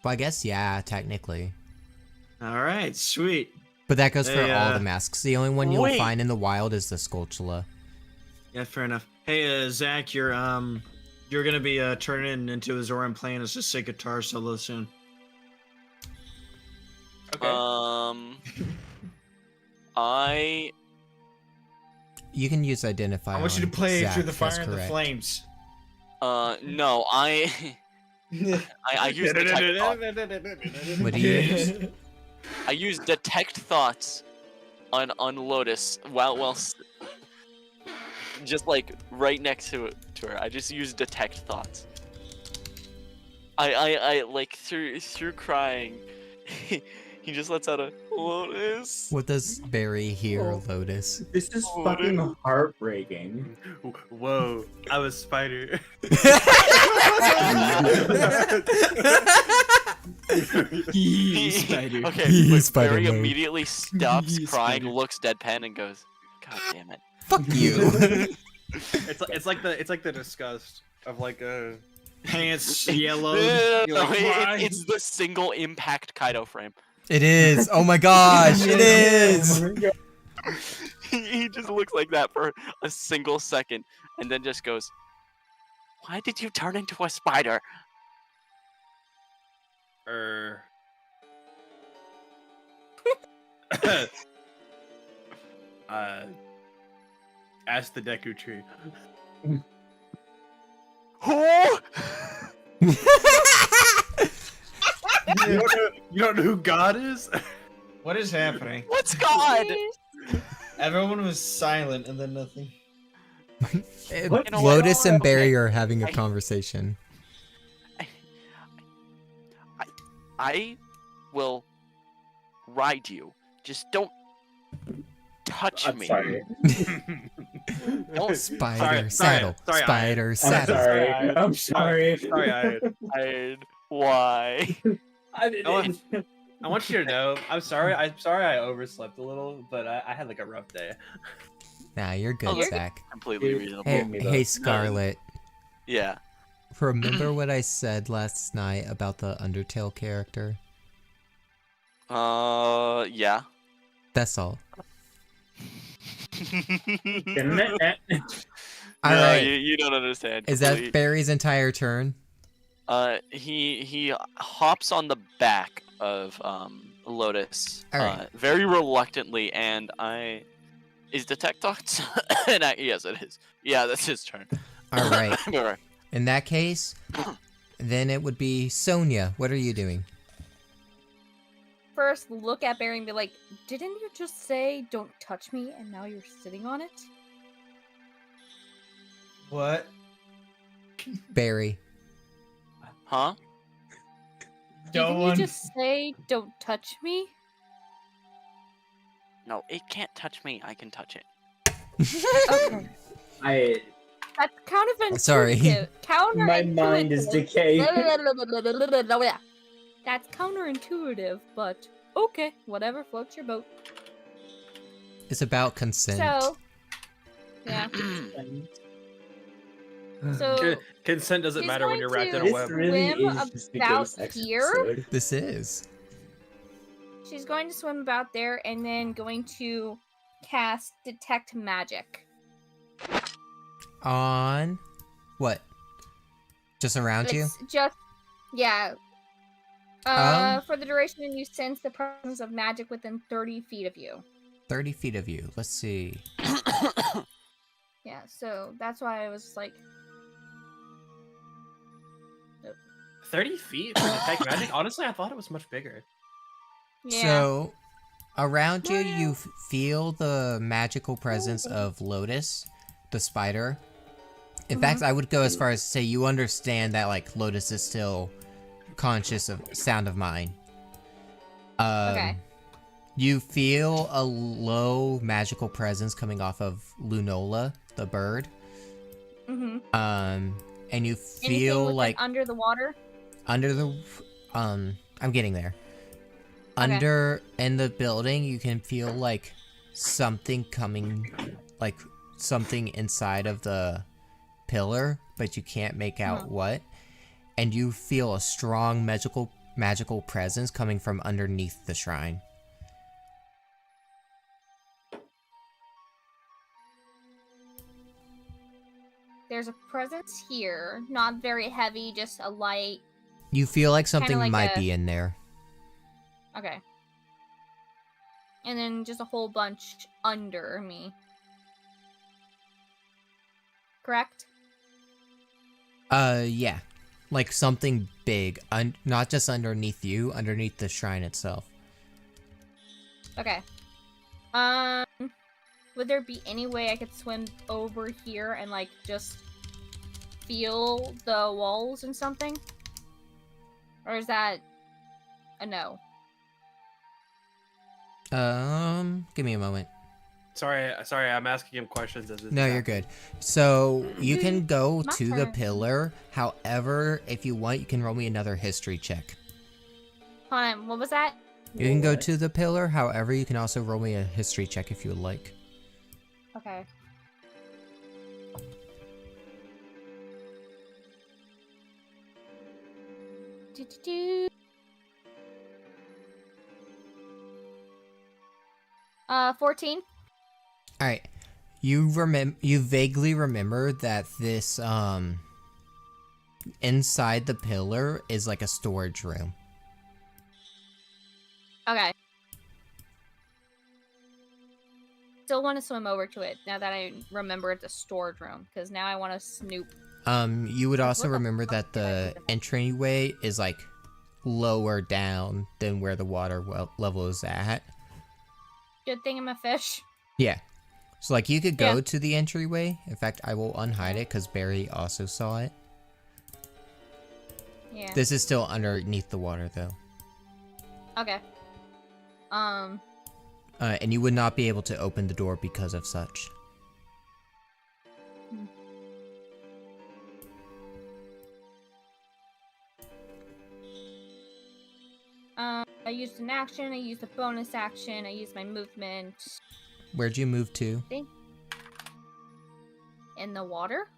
Well, I guess, yeah, technically. All right, sweet. But that goes for Hey, all the masks. The only one you'll Wait. find in the wild is the Skulltula. Yeah, fair enough. Hey, Zach, you're gonna be turning into a Zora and playing as a guitar solo soon. Okay. I You can use identify. I want you to on play Zach, through the fire that's and the correct. flames. no, I use detect thoughts. What do you use? I use detect thoughts on Lotus while just like right next to her. I just use detect thoughts. I like through crying. He just lets out a Lotus. What does Barry hear, Oh. Lotus? This is Oh, fucking dude. heartbreaking. Whoa, I was spider. Spider. Okay, He's but spider Barry mode. immediately stops He's crying, spider. looks deadpan, and goes, "God damn it." Fuck you. It's like the disgust of like a. Pants yellow. No, You're like, why? it's the single impact Kaido frame. It is. Oh my gosh, it is. He just looks like that for a single second, and then just goes, "Why did you turn into a spider?" Ask the Deku tree. Who? You don't know who God is? What is happening? What's God? Everyone was silent and then nothing. What? You know what? Lotus and Barry Okay. are having a I- conversation. I will ride you. Just don't touch I'm me. sorry. Don't. Spider Sorry, saddle. sorry, Spider I'm saddle. sorry. Sorry, I'm sorry. Sorry, Why? I want you to know, I'm sorry I overslept a little, but I had like a rough day. Nah, you're good, you're- Zach. Completely Dude, reasonable. Hey, me hey, those. Scarlet. Yeah. Remember what I said last night about the Undertale character? Yeah. That's all. No, All right. you don't understand. Is that Barry's entire turn? He hops on the back of Lotus, All right. very reluctantly, and is Detect Thoughts? And yes, it is. Yeah, that's his turn. All right. All right. In that case, then it would be Sonia. What are you doing? First, look at Barry and be like, "Didn't you just say don't touch me, and now you're sitting on it?" What? Barry. Huh? Didn't you just say don't touch me? No, it can't touch me. I can touch it. Okay. That's counterintuitive. Sorry. My mind is decaying. That's counterintuitive, but okay, whatever floats your boat. It's about consent. So, yeah. So Consent doesn't he's matter when going you're wrapped in a to- This web. really Swim is just a about Ghost Ex here? episode. This is. she's going to swim about there and then going to cast Detect Magic. On what? Just around you? It's just, yeah. For the duration, you sense the presence of magic within 30 feet of you. 30 feet of you. Let's see. Yeah, so that's why I was like, 30 feet for Detect Magic? Honestly, I thought it was much bigger. yeah. So, around you, you feel the magical presence of Lotus, the spider. In fact, I would go as far as to say you understand that, like, Lotus is still conscious of sound of mind. Okay. You feel a low magical presence coming off of Lunola, the bird. Mm-hmm. And you Anything feel within like under the water? under the I'm getting there. Under in the building you can feel like something coming, like something inside of the pillar, but you can't make out what. And you feel a strong magical presence coming from underneath the shrine. There's a presence here, not very heavy, just a light. You feel like something like might a- be in there. Okay. And then just a whole bunch under me. Correct? Yeah. Like something big, not just underneath you, underneath the shrine itself. Okay. Would there be any way I could swim over here and like just feel the walls and something? Or is that a no? Give me a moment. Sorry, I'm asking him questions as No, you're good. So you can go My to the turn. pillar. However, if you want, you can roll me another history check. Hold on, what was that? You can go What? to the pillar. However, you can also roll me a history check if you would like. Okay. Do-do-do. 14. All right. You vaguely remember that this inside the pillar is like a storage room. Okay. Still want to swim over to it now that I remember it's a storage room, because now I want to snoop. You would also What the remember fuck that did I the do to that? entryway is like lower down than where the water level is at. Good thing I'm a fish. Yeah. So like you could go Yeah. to the entryway. In fact, I will unhide it because Barry also saw it. Yeah. This is still underneath the water though. Okay. And you would not be able to open the door because of such. I used an action, I used a bonus action, I used my movement Where'd you move to? in the water?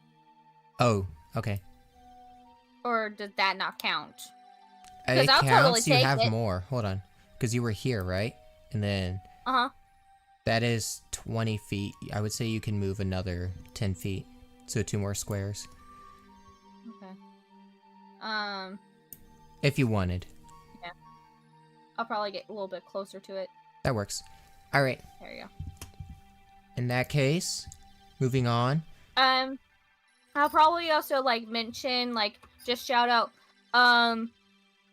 Oh, okay. Or does that not count? It I'll counts. totally You take have it. more. Hold on. Because you were here, right? And then Uh-huh. that is 20 feet. I would say you can move another 10 feet. So 2 more squares. Okay. If you wanted. I'll probably get a little bit closer to it. That works. Alright. There you In that case, moving on. go. I'll probably also like mention, like, just shout out,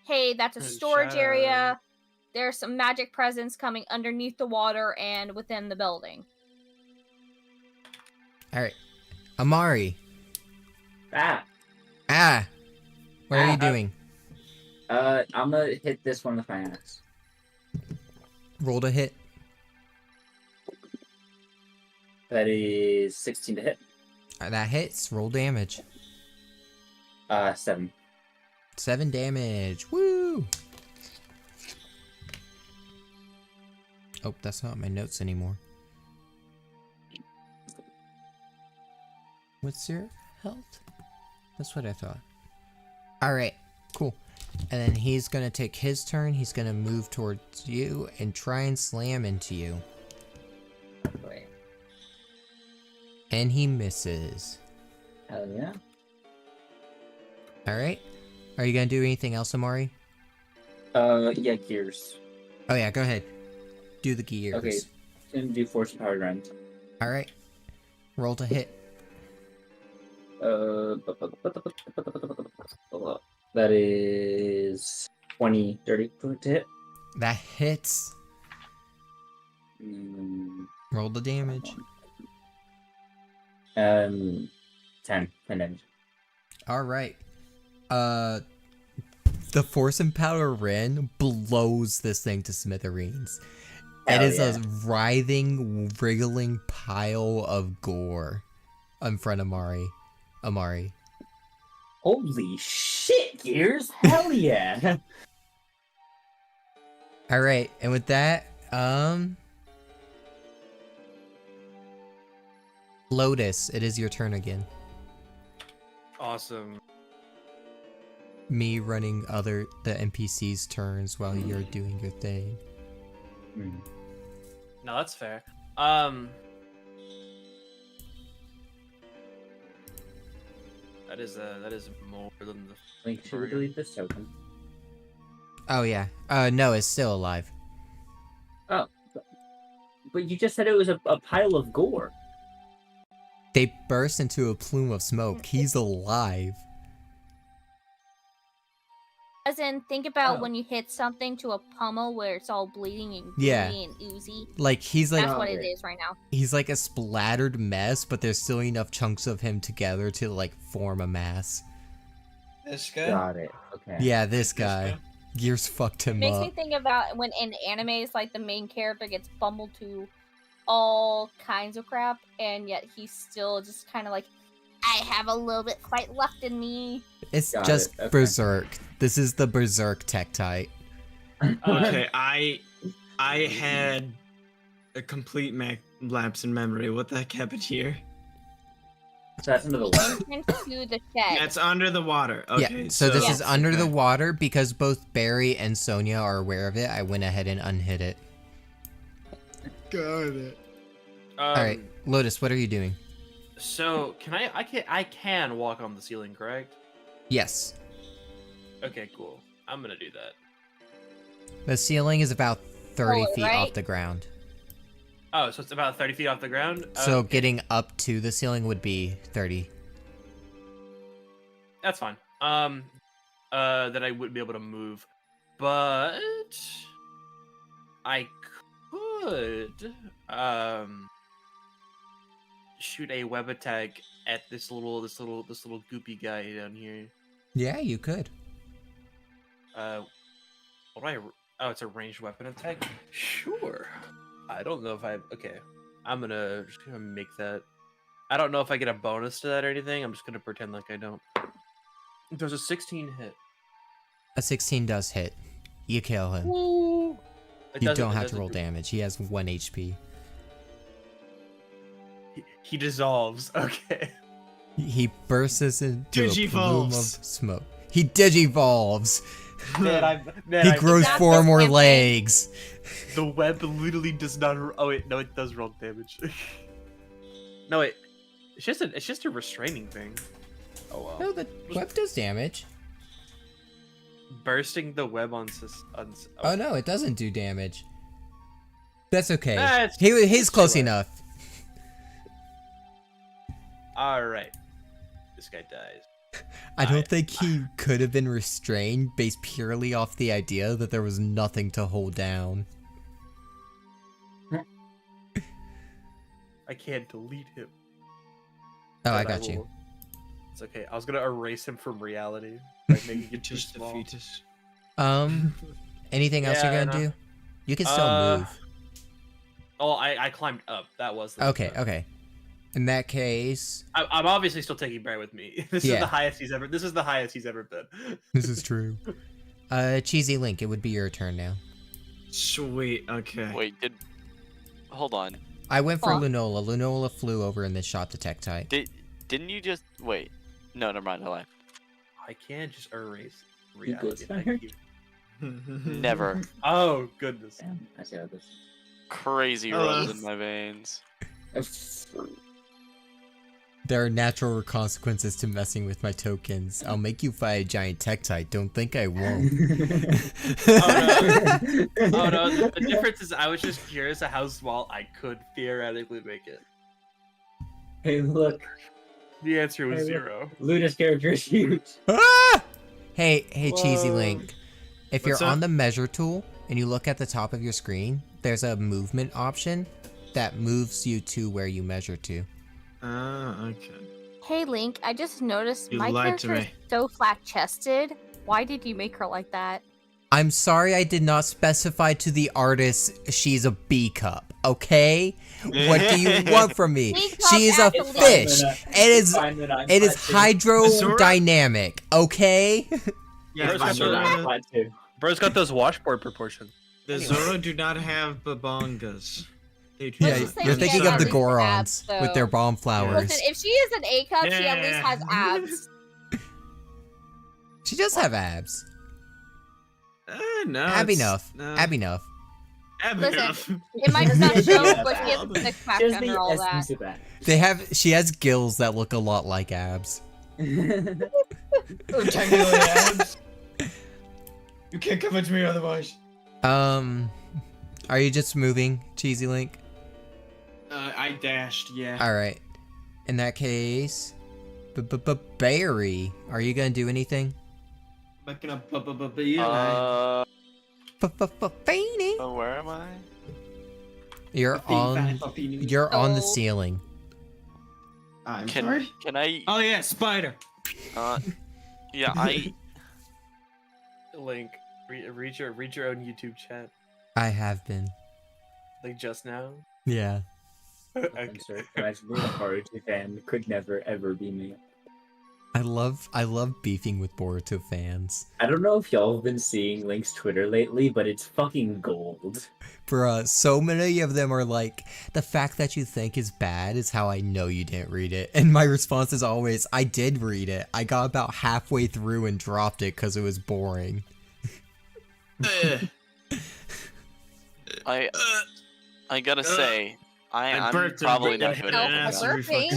hey, that's a storage Shout area. out. There's some magic presence coming underneath the water and within the building. Alright. Amari. Ah. What are you doing? I'm gonna hit this one with my axe. Roll to hit. That is 16 to hit. That hits. Roll damage. 7. 7 damage. Woo! Oh, that's not my notes anymore. What's your health? That's what I thought. Alright, cool. And then he's gonna take his turn. He's gonna move towards you and try and slam into you. Wait. And he misses. Hell yeah. Alright. Are you gonna do anything else, Amari? Yeah, gears. Oh yeah, go ahead. Do the gears. Okay. Gonna do force powered rend. Alright. Roll to hit. That is 20, 30 to hit. That hits. Roll the damage. 10 damage. Alright. The force and power Ren blows this thing to smithereens. It Hell is yeah. a writhing, wriggling pile of gore in front of Amari. Holy shit, gears! Hell yeah! Alright, and with that, Lotus, it is your turn again. Awesome. Me running the NPC's turns while you're doing your thing. No, that's fair. That is more than the. Like, should we delete this token? Oh yeah. No, it's still alive. But you just said it was a pile of gore. They burst into a plume of smoke. He's alive. As in, think about Oh. when you hit something to a pummel where it's all bleeding and Yeah. gooey and oozy. Like he's like That's what it okay. is right now. he's like a splattered mess, but there's still enough chunks of him together to like form a mass. This guy. Got it. Okay. Yeah, this This guy. Gears fucked him Makes up. me think about when in animes, like the main character gets bumbled to all kinds of crap, and yet he's still just kind of like, I have a little bit fight left in me. It's Got just it, okay. Berserk. This is the Berserk Tektite. Okay, I had a complete lapse in memory. What the heck happened here? So that's into the water. Entrance to the shed. That's under the water. Okay, Yeah, so this Yes. is under the okay. water because both Barry and Sonia are aware of it. I went ahead and unhid it. Got it. All right, Lotus, what are you doing? So can I can walk on the ceiling, correct? Yes. Okay, cool. I'm gonna do that. The ceiling is about 30 Oh, feet right? off the ground. Oh, so it's about 30 feet off the ground. So Okay, getting up to the ceiling would be 30. that's fine. Then I wouldn't be able to move, but I could shoot a web attack at this little goopy guy down here. Yeah, you could. What do I? Oh, it's a ranged weapon attack. Sure. I don't know if I. Okay, I'm just gonna make that. I don't know if I get a bonus to that or anything. I'm just gonna pretend like I don't. There's a 16 hit. A 16 does hit. You kill him. Ooh. You don't have to roll damage. He has 1 HP. He dissolves. Okay. He bursts into a plume of Digivolves. smoke. He digivolves. Man, He grows That's 4 more campaign. legs. The web literally does not. Oh wait, no, it does roll damage. No wait, it's just a restraining thing. Oh well. No, the web does damage. Bursting the web on. Oh no, it doesn't do damage. That's okay. It's He's close chill. enough. All right. This guy dies. I don't think he could have been restrained based purely off the idea that there was nothing to hold down. I can't delete him. Oh, I but got you. will- It's okay. I was gonna erase him from reality by making it too Just the small. fetus. Anything else you're Yeah, gonna no. do? You can still move. Oh, I climbed up. That was the Okay, okay. In that case, I'm obviously still taking Bear with me. This is Yeah. the highest he's ever. This is the highest he's ever been. this is true. Cheesy Link, it would be your turn now. Sweet. Okay. Wait, hold on. I went for Huh? Lunola. Lunola flew over and then shot the Tektite. Didn't you just wait? No, never mind. I lied. I can't just erase You reality. good, Thank you. Never. Oh goodness. Damn, I see how this. Crazy runs in my veins. There are natural consequences to messing with my tokens. I'll make you fight a giant Tektite. Don't think I won't. Oh no. The difference is I was just curious at how small I could theoretically make it. Hey, look, The answer was Hey, look. 0. Luna's character is huge. Ah! Hey, Cheesy Whoa. Link. If What's you're on up? the measure tool and you look at the top of your screen, there's a movement option that moves you to where you measure to. Okay. Hey Link, I just noticed You my lied to character is me. so flat chested. Why did you make her like that? I'm sorry I did not specify to the artist she's a B cup, okay? What do you want from me? B cup She is a athlete. fish. It is Fine, hydrodynamic, okay? Yeah, Where's the that Zoro, Bro's got those washboard proportions. the Zoro do not have babongas. They do Yeah, Let's not. just say you're she thinking has of the at least Gorons abs, with their though. bomb flowers. Listen, if she is an A cup, she at least Yeah. has abs. She does have abs. No. Ab it's- enough. No. Ab enough. Ab Listen, enough. It might not show, Yeah. but she has a six pack Just under the all that. essence of that. She has gills that look a lot like abs. Oh, technically abs. You can't convince me otherwise. Are you just moving, Cheesy Link? I dashed, yeah. Alright. In that case, Barry, are you gonna do anything? Back in a be alive. Fanny? Oh, where am I? You're on the Oh. ceiling. I'm Can sorry? can I? Oh yeah, spider. Yeah, I. Link, read your own YouTube chat. I have been. Like just now. Yeah. Okay. I'm sorry, guys, being a Boruto fan could never ever be me. I love beefing with Boruto fans. I don't know if y'all have been seeing Link's Twitter lately, but it's fucking gold. Bruh, so many of them are like, the fact that you think is bad is how I know you didn't read it. And my response is always, I did read it. I got about halfway through and dropped it because it was boring. I I gotta say, I'm burped and probably and not hit good an at ass that. reflex.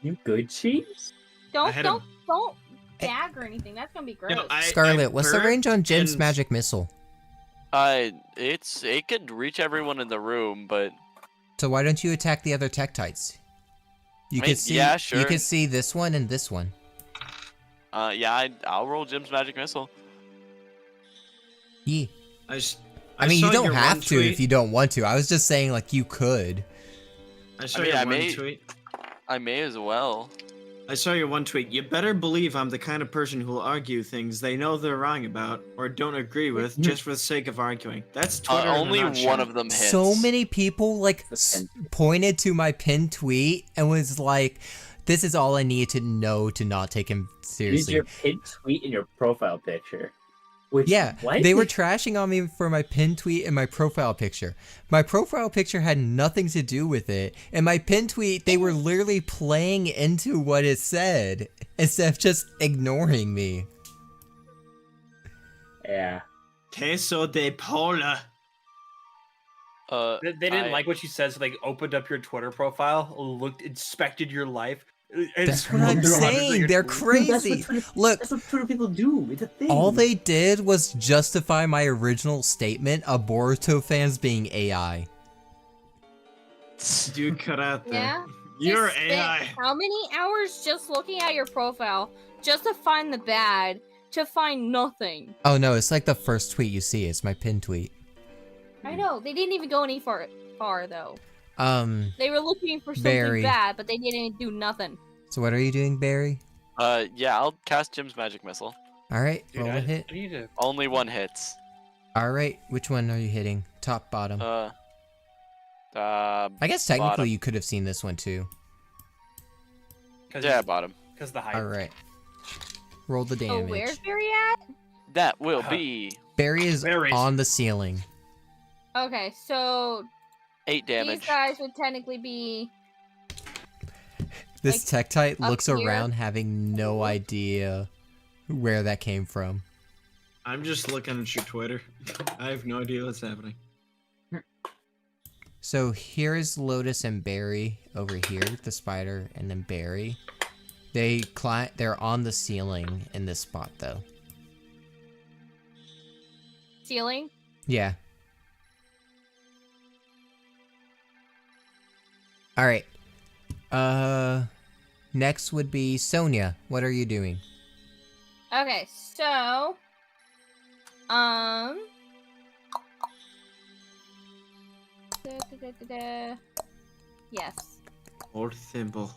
You good, Cheese? Don't had a- don't gag or anything. That's gonna be gross. No, Scarlet, what's the burped range on Jim's and- magic missile? It could reach everyone in the room, but So why don't you attack the other Tektites? You I mean, could see. yeah, You sure. could see this one and this one. yeah, I'll roll Jim's magic missile. Yeah. I mean, you saw don't your have one to if tweet. you don't want to. I was just saying, like, you could. I saw mean, your I one may- tweet. I may as well. I saw your one tweet. You better believe I'm the kind of person who'll argue things they know they're wrong about or don't agree with just for the sake of arguing. That's Twitter. in a Only nutshell. one of them hits. So many people, like, The pointed to my pinned tweet and was like, this is all I need to know to not take him Use seriously. your pinned tweet in your profile picture. Which, Yeah, what? they were trashing on me for my pinned tweet and my profile picture. My profile picture had nothing to do with it, and my pinned tweet, they were literally playing into what it said instead of just ignoring me. Yeah. Queso de Paula. They didn't I- like what you said, so they opened up your Twitter profile, inspected your life. And That's what I'm scrolled through hundreds of saying. your They're tweets. Dude, that's crazy. what Twitter, Look, that's what Twitter people do. It's a thing. all they did was justify my original statement of Boruto fans being AI. Dude, cut out there. Yeah? You're You spent AI. How many hours just looking at your profile just to find the bad, to find nothing? Oh no, it's like the first tweet you see. It's my pinned tweet. I know. They didn't even go any far though. They were looking for something Barry. bad, but they didn't do nothing. So what are you doing, Barry? Yeah, I'll cast Jim's magic missile. All right, Dude, roll I a hit. need to. Only one hits. All right, which one are you hitting? Top, bottom. I I guess technically bottom. you could have seen this one too. Yeah, bottom. Because the height. All right. Roll the Oh, damage. where's Barry at? That will Huh. be Barry is Barry's- on the ceiling. Okay, so 8 damage. these guys would technically be. This Tektite up looks here. around having no idea where that came from. I'm just looking at your Twitter. I have no idea what's happening. So here's Lotus and Barry over here, the spider, and then Barry. They're on the ceiling in this spot though. Ceiling? Yeah. All right. Next would be Sonia. What are you doing? Okay, so. Yes. Or thimble.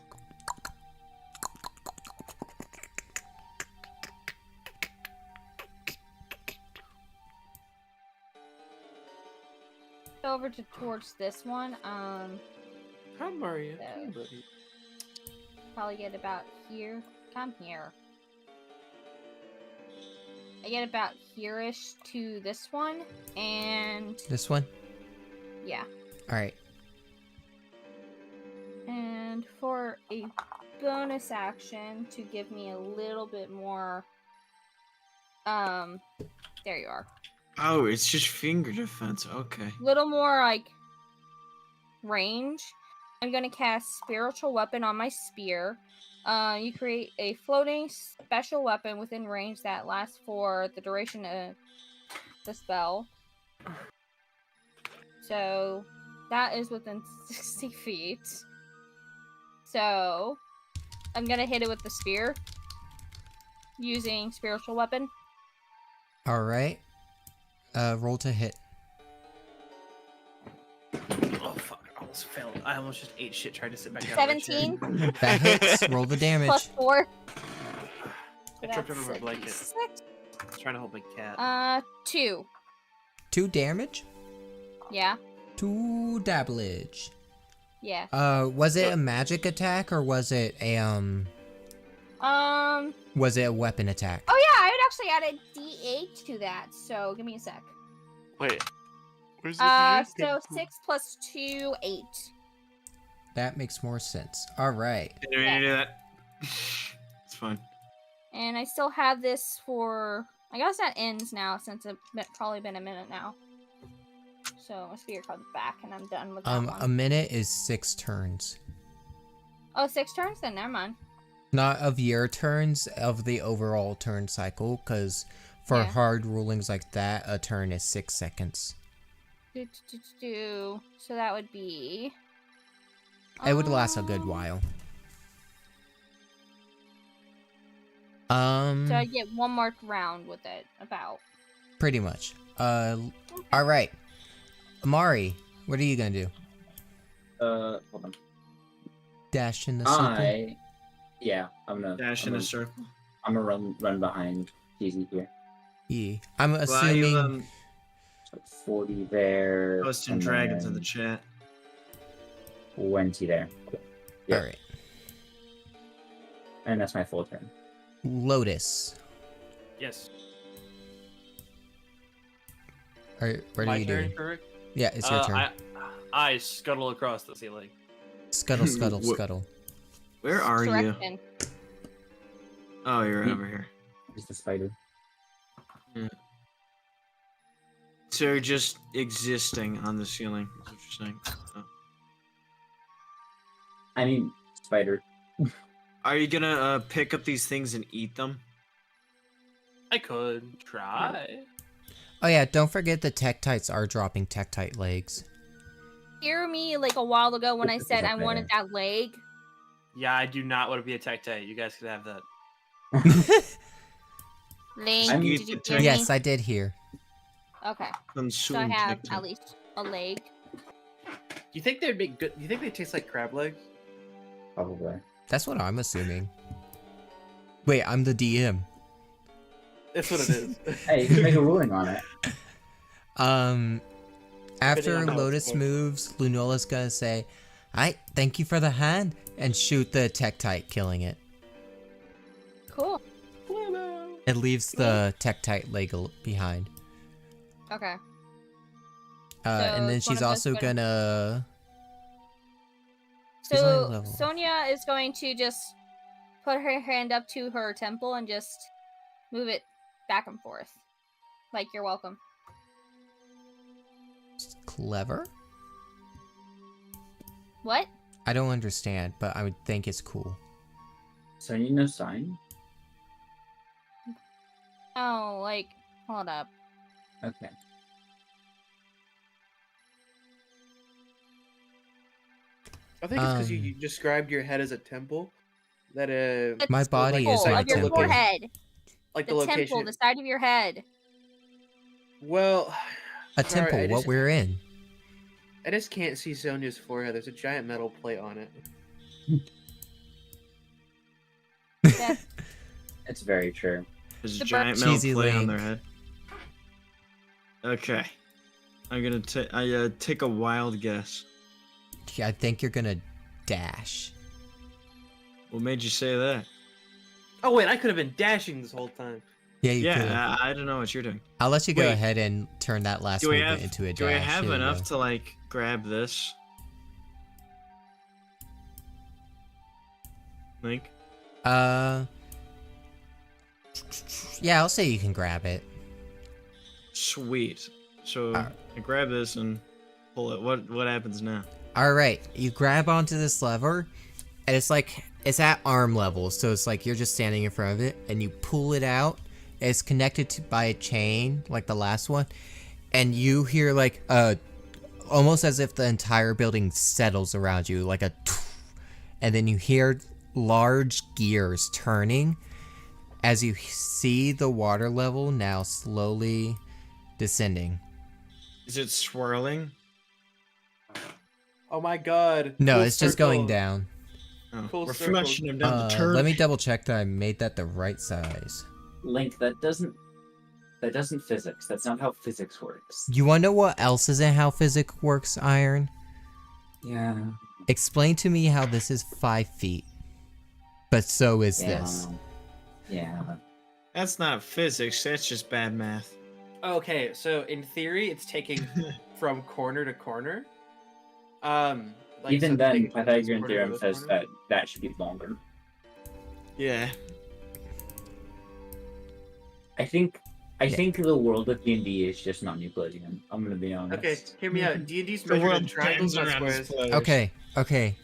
Over towards this one. Hi, Mario. So- Hey, buddy. Probably get about here. Come here. I get about here-ish to this one, and This one? yeah. All right. And for a bonus action to give me a little bit more, there you are. Oh, it's just finger defense. Okay. Little more like range. I'm gonna cast Spiritual Weapon on my spear. You create a floating special weapon within range that lasts for the duration of the spell. So that is within 60 feet. So I'm gonna hit it with the spear using Spiritual Weapon. All right. Roll to hit. Oh fuck! I almost failed. I almost just ate shit trying to sit back down. on my chair. 17 That hits. Roll the damage. plus 4. I tripped over my That's blanket. 6. I was trying to hold my cat. 2. 2 damage. Yeah. 2 damage. Yeah. Was it a magic attack or was it a was it a weapon attack? Oh yeah, I would actually add a D8 to that. So give me a sec. Wait. Where's the D8 So come 6 plus 2, 8. That makes more sense. All right. Didn't mean to do that. It's fine. And I still have this for. I guess that ends now since it's probably been a minute now. So my spear comes back, and I'm done with that A one. minute is 6 turns. Oh, 6 turns? Then never mind. Not of your turns, of the overall turn cycle, because for Yeah. hard rulings like that, a turn is 6 seconds. So that would be... It would last a good um, while. So I get one more round with it, about. Pretty much. Alright. Amari, what are you gonna do? Hold on. Dash in the circle? Yeah, I'm gonna Dash in a circle. I'm gonna run behind Easy here. Yeah. I'm Well, assuming... you So 40 there. posting and dragons in then the chat. 20 there. Yeah. Alright. And that's my full turn. Lotus. Yes. Alright, what are My you turn, doing? correct? Yeah, it's your turn. I scuttle across the ceiling. Scuttle, scuttle, Wh- scuttle. Where are you? Direction. Oh, you're Me. over here. Here's the spider. So you're just existing on the ceiling, is what you're saying. Oh. I mean, spider. Are you gonna pick up these things and eat them? I could try. Oh yeah, don't forget the Tektites are dropping Tektite legs. Hear me like a while ago when I This is said up I wanted that leg? Yeah, I do not want to be a tech-tay. You guys could have that. Leg, I'm- did you hear Yes, me? I did hear. Okay, so I Consume have TikTok. at least a leg. Do you think they'd make good? Do you think they taste like crab legs? Probably. That's what I'm assuming. Wait, I'm the DM. That's what it is. Hey, you can make a ruling on it. After on how it's Lotus cooked. moves, Lunola's gonna say, "Alright, thank you for the hand," and shoot the Tektite, killing it. Cool. It leaves the Tektite leg behind. Okay. And then it's one she's of us also gonna- gonna. She's on So level. Sonia is going to just put her hand up to her temple and just move it back and forth. Like you're welcome. Clever? What? I don't understand, but I would think it's cool. So you know sign? Oh, like, hold up. Okay. I think it's because you described your head as a temple. That My The body temple is my of your temple. forehead. like The the location. temple, the side of your head. Well, A sorry, temple, I what just- we're in. I just can't see Sonia's forehead. There's a giant metal plate on it. That's It's very true. There's a The giant bird- metal Cheesy plate on Link. their head. Okay. I'm gonna take a wild guess. I think you're gonna dash. What made you say that? Oh wait, I could have been dashing this whole time. Yeah, you could. Yeah, I don't know what you're doing. I'll let you go Wait. ahead and turn that last Do we movement have into a dash. Do I have Here you enough go. to like grab this? Link? Yeah, I'll say you can grab it. Sweet. So Alright. I grab this and pull it. What happens now? Alright, you grab onto this lever, and it's at arm level, so it's like you're just standing in front of it, and you pull it out, and it's connected by a chain, like the last one, and you hear like almost as if the entire building settles around you, like a and then you hear large gears turning as you see the water level now slowly descending. Is it swirling? Oh my god. No, Full it's just going circle. down. Oh, Full we're circle. flushing him down the turn. Let me double check that I made that the right size. Link, that doesn't physics. That's not how physics works. You wanna know what else isn't how physics works, Iron? Yeah. Explain to me how this is 5 feet. But so is this. Yeah. That's not physics. That's just bad math. Okay, so in theory, it's taking from corner to corner. Even so then, taking from this Pythagorean corner to theorem this says corner. that that should be longer. Yeah. I think I think the world of D&D is just not Euclidean. I'm gonna be honest. Okay, hear me out. D&D's The measured in world triangles, bends not around squares. squares. Okay.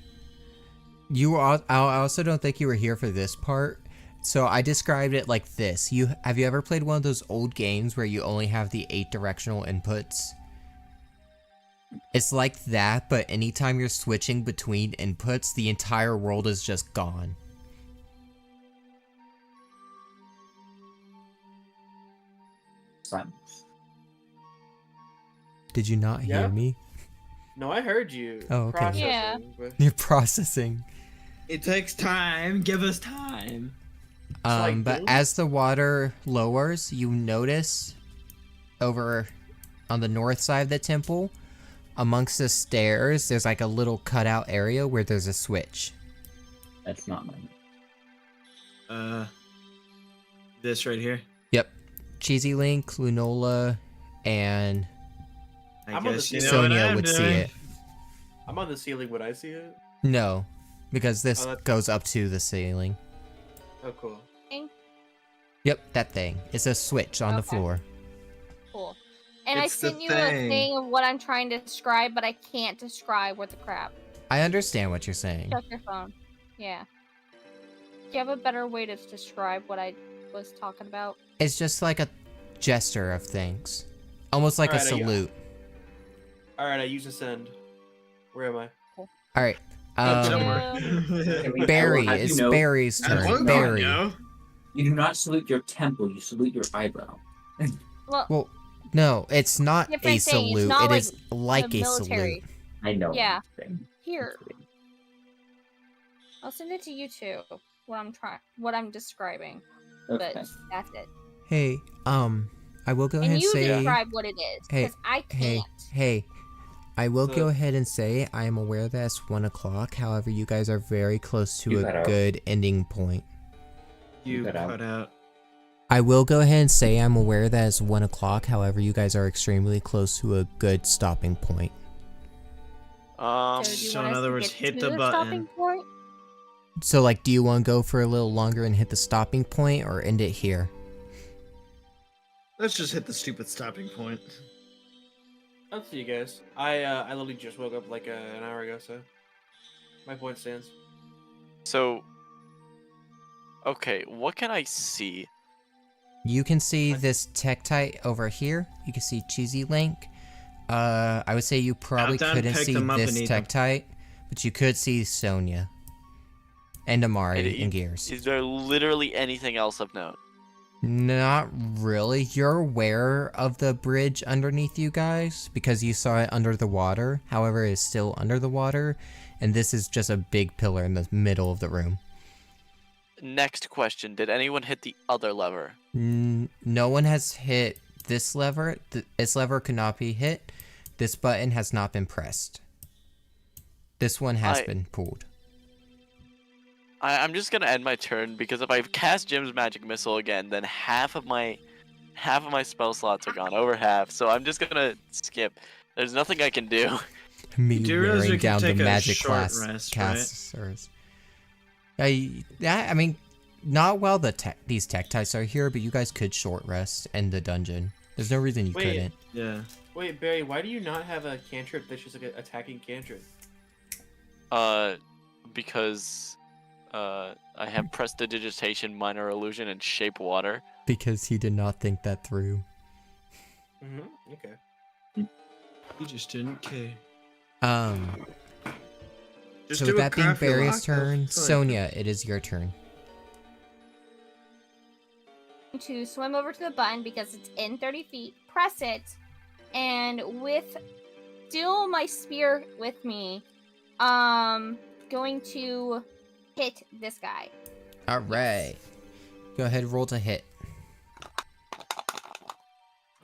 I also don't think you were here for this part. So I described it like this. Have you ever played one of those old games where you only have the 8 directional inputs? It's like that, but anytime you're switching between inputs, the entire world is just gone. Silence. Did you not hear Yeah? me? No, I heard you. Oh, okay. Processing, Yeah. but- You're processing. It takes time. Give us time. like But Doom? as the water lowers, you notice over on the north side of the temple, amongst the stairs, there's like a little cutout area where there's a switch. That's not mine. This right here. Yep. Cheesy Link, Lunola, and I I'm on guess the you know ceiling. what Sonia I'm would see doing. it. I'm on the ceiling. Would I see it? No, because this Oh, that's- goes up to the ceiling. Oh, cool. Yep, that thing. It's a switch on the Okay. floor. Cool. And It's the I sent you thing. a thing of what I'm trying to describe, but I can't describe what the crap. I understand what you're saying. Check your phone. Yeah. Do you have a better way to describe what I was talking about? It's just like a gesture of things. Almost like a Alright, salute. All right, I use ascend. Where am I? Alright. Somewhere. Barry, Have you it's know- Barry's I turn. don't Barry. know. You do not salute your temple, you salute your eyebrow. Well, Well, no, it's not a Different thing, it's salute. not It is like the a military. salute. I know. Yeah. Thing. Here. I'll send it to you too. What I'm describing. Okay. But that's it. Hey, I will go ahead And and you say, describe what it is, Hey, because I hey, can't. hey, I will So- go ahead and say I am aware that it's 1 o'clock. However, you guys are very close to You a cut out. good ending point. You Cut out. cut out. I will go ahead and say I'm aware that it's 1 o'clock. However, you guys are extremely close to a good stopping point. So, do you So want in us other to words, get hit to the stopping button. point? So, like, do you want to go for a little longer and hit the stopping point, or end it here? Let's just hit the stupid stopping point. Up to you guys. I literally just woke up like an hour ago, so my point stands. So, okay, what can I see? You can see this Tektite over here. You can see Cheesy Link. I would say you probably Countdown, couldn't pick see them up this and eat them. Tektite, but you could see Sonia. And Amari It- and Gears. Is there literally anything else of note? Not really. You're aware of the bridge underneath you guys because you saw it under the water. However, it's still under the water, and this is just a big pillar in the middle of the room. Next question: did anyone hit the other lever? No one has hit this lever. This lever could not be hit. This button has not been pressed. This one has been pulled. I'm just gonna end my turn because if I cast Jim's magic missile again, then half of my spell slots are gone, over half. So I'm just gonna skip. There's nothing I can do. Me You do realize we wearing can down the take a magic short class rest, right? casters. I mean, not while these Tektites are here, but you guys could short rest in the dungeon. There's no reason you Wait. couldn't. Yeah. Wait, Barry, why do you not have a cantrip that's just like an attacking cantrip? Because I have prestidigitation, minor illusion, and shape water. Because he did not think that through. Mm-hmm. Okay. You just didn't care. Just So do with a that being coffee Barry's lock, turn, that's fine. Sonia, it is your turn. To swim over to the button because it's in 30 feet, press it, and with still my spear with me, going to hit this guy. All right. Go ahead, roll to hit.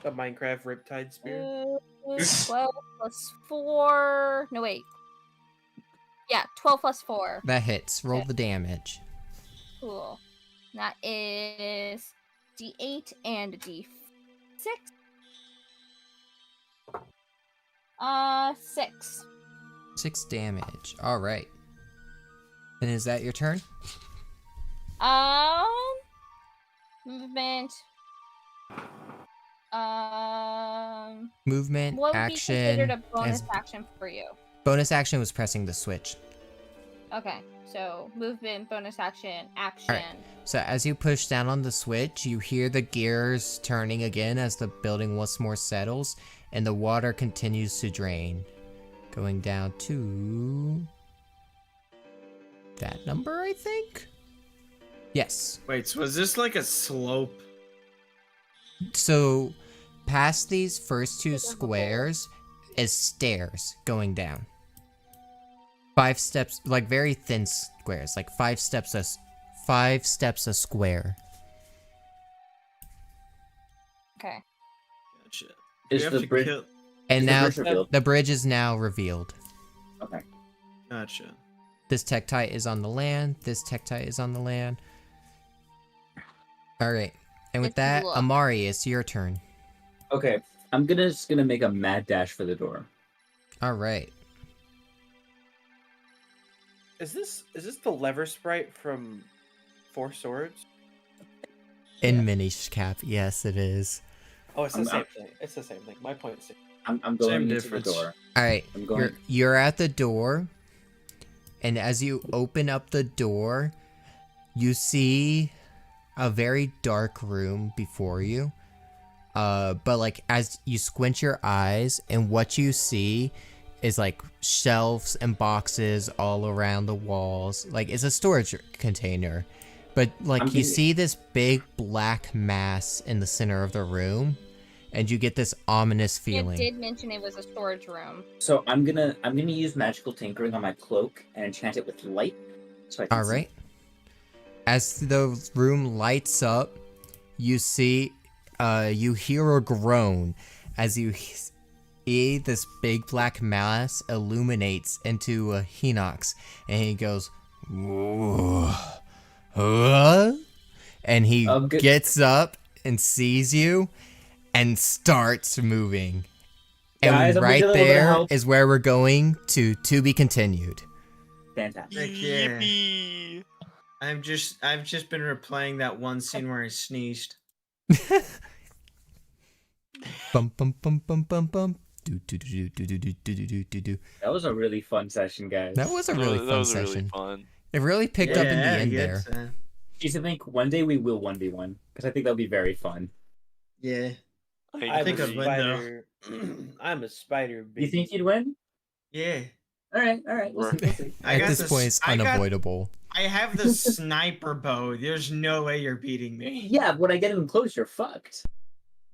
A Minecraft Riptide Spear. 12 plus 4. No, wait. Yeah, 12 plus 4. That hits. Roll Okay. the damage. Cool. That is D8 and D6. 6. 6 damage. All right. And is that your turn? Movement. Movement, What would be considered action. a bonus as- action for you? bonus action was pressing the switch. Okay, so movement, bonus action, action. So as you push down on the switch, you hear the gears turning again as the building once more settles, and the water continues to drain. Going down to that number, I think? Yes. Wait, so is this like a slope? So past these first two squares is stairs going down. 5 steps, like very thin squares, like 5 steps a square. Okay. Gotcha. Is You have the to bridge- kill- And Is the now bridge revealed? the bridge is now revealed. Okay. Gotcha. This Tektite is on the land. This Tektite is on the land. All right. And with Let's that, look. Amari, it's your turn. Okay. I'm just gonna make a mad dash for the door. All right. Is this the lever sprite from Four Swords? In Yeah. Minish Cap, yes, it is. Oh, it's the I'm- same thing. It's the same thing. My point's same. I'm going Same into difference. the door. All right. I'm going. You're at the door, and as you open up the door, you see a very dark room before you. But like as you squint your eyes, and what you see is like shelves and boxes all around the walls. Like it's a storage container, but like I'm you getting- see this big black mass in the center of the room, and you get this ominous It feeling. did mention it was a storage room. So I'm gonna use magical tinkering on my cloak and enchant it with light. So I can All see. right. As the room lights up, you see, you hear a groan as you see this big black mass illuminates into a Hinox, and he goes, "Whoa, huh?" And he Good. gets up and sees you and starts moving. And Guys, I'm gonna right get a little bit of there help. is where we're going to be continued. Fantastic. Heck yeah. Yippee! I've just been replaying that one scene where I sneezed. Bum bum bum bum bum bum. Do do do do do do do do do do. That was a really fun session, guys. That was a really that fun was really session. fun. It really picked up in the Yeah, end yeah, there. it's, Geez, I think one day we will 1v1 because I think that'll be very fun. yeah. I think I'd agree. win, though. I'm a spider. You think you'd win? Yeah. All right. We'll see. We'll see. I At got this this- point, it's I got- unavoidable. I have the sniper bow. There's no way you're beating me. Yeah, when I get even close, you're fucked.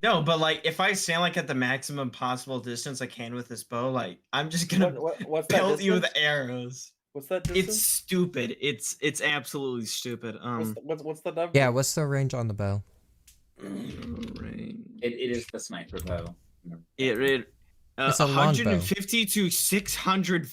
No, but like if I stand like at the maximum possible distance I can with this bow, like I'm just gonna What's that pelt you with distance? arrows. What's that It's distance? stupid. It's absolutely stupid. What's the number? Yeah, what's the range on the bow? It is the sniper bow. It It's a longbow. 150 to 600